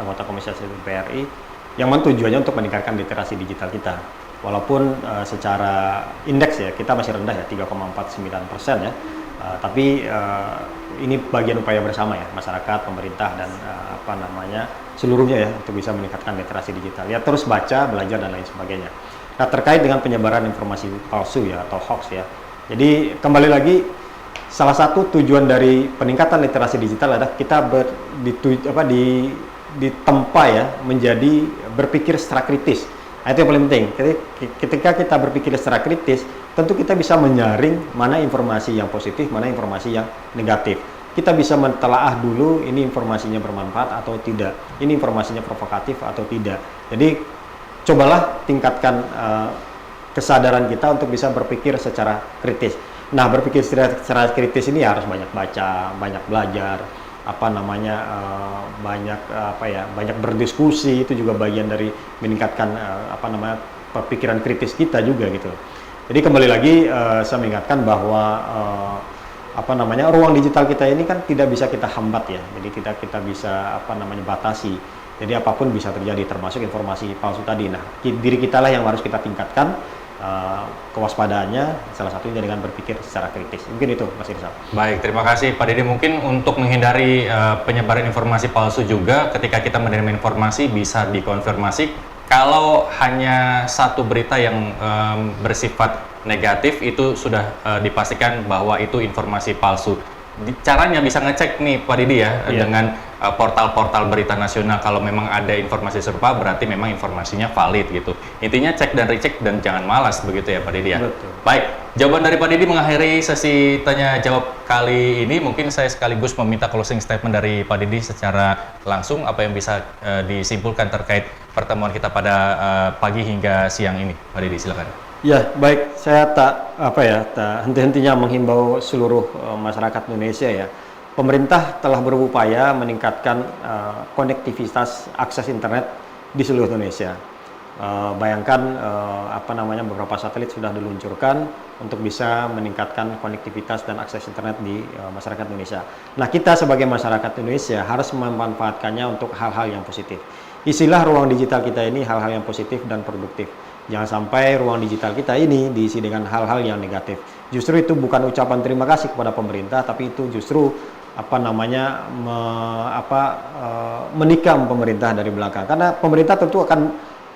anggota Komisi 1 DPR RI yang tujuannya untuk meningkatkan literasi digital kita. Walaupun secara indeks ya kita masih rendah ya 3,49% ya. Tapi ini bagian upaya bersama ya masyarakat, pemerintah dan seluruhnya ya untuk bisa meningkatkan literasi digital. Ya terus baca, belajar dan lain sebagainya. Nah terkait dengan penyebaran informasi palsu ya atau hoax ya. Jadi kembali lagi salah satu tujuan dari peningkatan literasi digital adalah kita ditempa ya menjadi berpikir secara kritis. Nah, itu yang paling penting. Ketika kita berpikir secara kritis, tentu kita bisa menyaring mana informasi yang positif, mana informasi yang negatif. Kita bisa mentelaah dulu ini informasinya bermanfaat atau tidak, ini informasinya provokatif atau tidak. Jadi cobalah tingkatkan kesadaran kita untuk bisa berpikir secara kritis. Nah, berpikir secara kritis ini harus banyak baca, banyak belajar, banyak berdiskusi. Itu juga bagian dari meningkatkan pemikiran kritis kita juga gitu. Jadi kembali lagi saya mengingatkan bahwa ruang digital kita ini kan tidak bisa kita hambat ya. Jadi kita bisa batasi. Jadi apapun bisa terjadi termasuk informasi palsu tadi. Nah, diri kita lah yang harus kita tingkatkan kewaspadaannya, salah satunya dengan berpikir secara kritis. Mungkin itu Mas Irsal. Baik, terima kasih Pak Didi. Mungkin untuk menghindari penyebaran informasi palsu juga, ketika kita menerima informasi bisa dikonfirmasi. Kalau hanya satu berita yang bersifat negatif itu sudah dipastikan bahwa itu informasi palsu. Caranya bisa ngecek nih Pak Didi ya, dengan portal-portal berita nasional. Kalau memang ada informasi serupa berarti memang informasinya valid gitu. Intinya cek dan recheck dan jangan malas begitu ya Pak Didi ya. Betul. Baik, jawaban dari Pak Didi mengakhiri sesi tanya jawab kali ini. Mungkin saya sekaligus meminta closing statement dari Pak Didi secara langsung apa yang bisa disimpulkan terkait pertemuan kita pada pagi hingga siang ini. Pak Didi silakan. Ya, baik. Saya tak henti-hentinya menghimbau seluruh masyarakat Indonesia ya. Pemerintah telah berupaya meningkatkan konektivitas akses internet di seluruh Indonesia. Bayangkan beberapa satelit sudah diluncurkan untuk bisa meningkatkan konektivitas dan akses internet di masyarakat Indonesia. Nah, kita sebagai masyarakat Indonesia harus memanfaatkannya untuk hal-hal yang positif. Isilah ruang digital kita ini hal-hal yang positif dan produktif. Jangan sampai ruang digital kita ini diisi dengan hal-hal yang negatif. Justru itu bukan ucapan terima kasih kepada pemerintah, tapi itu justru menikam pemerintah dari belakang. Karena pemerintah tentu akan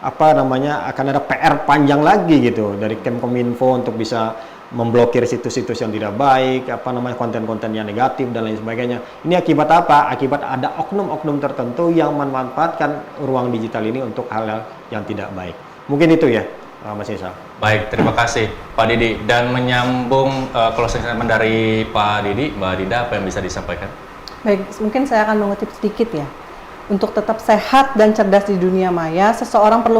akan ada PR panjang lagi gitu dari Kemkominfo untuk bisa memblokir situs-situs yang tidak baik, konten-konten yang negatif dan lain sebagainya. Ini akibat apa? Akibat ada oknum-oknum tertentu yang memanfaatkan ruang digital ini untuk hal-hal yang tidak baik. Mungkin itu ya, Mas Isa. Baik, terima kasih Pak Didi. Dan menyambung closing statement dari Pak Didi, Mbak Dinda, apa yang bisa disampaikan? Baik, mungkin saya akan mengutip sedikit ya. Untuk tetap sehat dan cerdas di dunia maya, seseorang perlu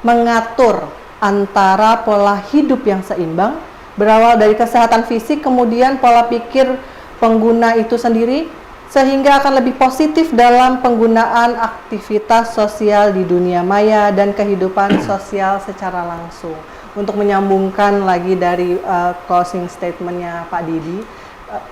mengatur antara pola hidup yang seimbang, berawal dari kesehatan fisik, kemudian pola pikir pengguna itu sendiri, sehingga akan lebih positif dalam penggunaan aktivitas sosial di dunia maya dan kehidupan sosial secara langsung. Untuk menyambungkan lagi dari closing statementnya Pak Didi,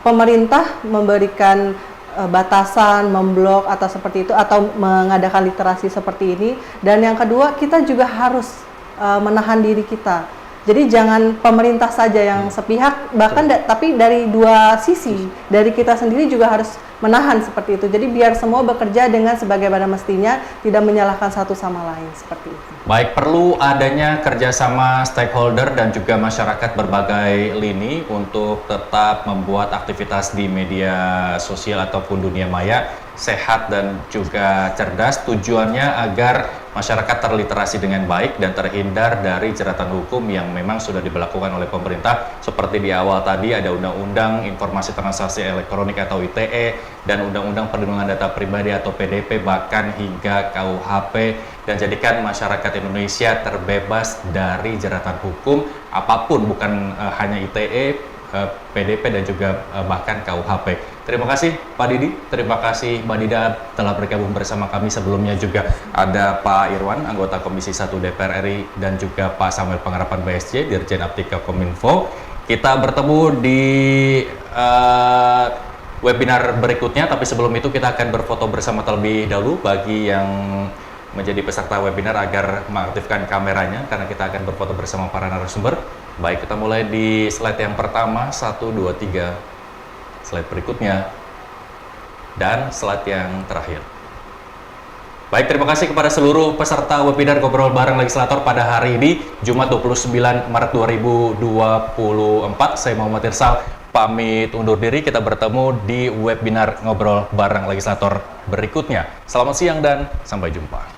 pemerintah memberikan batasan, memblok atau seperti itu, atau mengadakan literasi seperti ini. Dan yang kedua, kita juga harus menahan diri kita. Jadi jangan pemerintah saja yang sepihak, bahkan tapi dari dua sisi, dari kita sendiri juga harus menahan seperti itu. Jadi biar semua bekerja dengan sebagaimana mestinya, tidak menyalahkan satu sama lain seperti itu. Baik, perlu adanya kerjasama stakeholder dan juga masyarakat berbagai lini untuk tetap membuat aktivitas di media sosial ataupun dunia maya sehat dan juga cerdas. Tujuannya agar masyarakat terliterasi dengan baik dan terhindar dari jeratan hukum yang memang sudah diberlakukan oleh pemerintah. Seperti di awal tadi ada Undang-Undang Informasi Transaksi Elektronik atau ITE dan Undang-Undang Perlindungan Data Pribadi atau PDP, bahkan hingga KUHP, dan jadikan masyarakat Indonesia terbebas dari jeratan hukum apapun, bukan hanya ITE, PDP dan juga bahkan KUHP. Terima kasih Pak Didi, terima kasih Mbak Dinda telah bergabung bersama kami. Sebelumnya juga ada Pak Irwan, anggota Komisi 1 DPR RI, dan juga Pak Samuel Pangarapan BSC, Dirjen Aptika Kominfo. Kita bertemu di webinar berikutnya, tapi sebelum itu kita akan berfoto bersama terlebih dahulu bagi yang menjadi peserta webinar agar mengaktifkan kameranya karena kita akan berfoto bersama para narasumber. Baik, kita mulai di slide yang pertama, 1, 2, 3, slide berikutnya, dan slide yang terakhir. Baik, terima kasih kepada seluruh peserta webinar Ngobrol Bareng Legislator pada hari ini, Jumat 29 Maret 2024. Saya Muhammad Irsal, pamit undur diri. Kita bertemu di webinar Ngobrol Bareng Legislator berikutnya. Selamat siang dan sampai jumpa.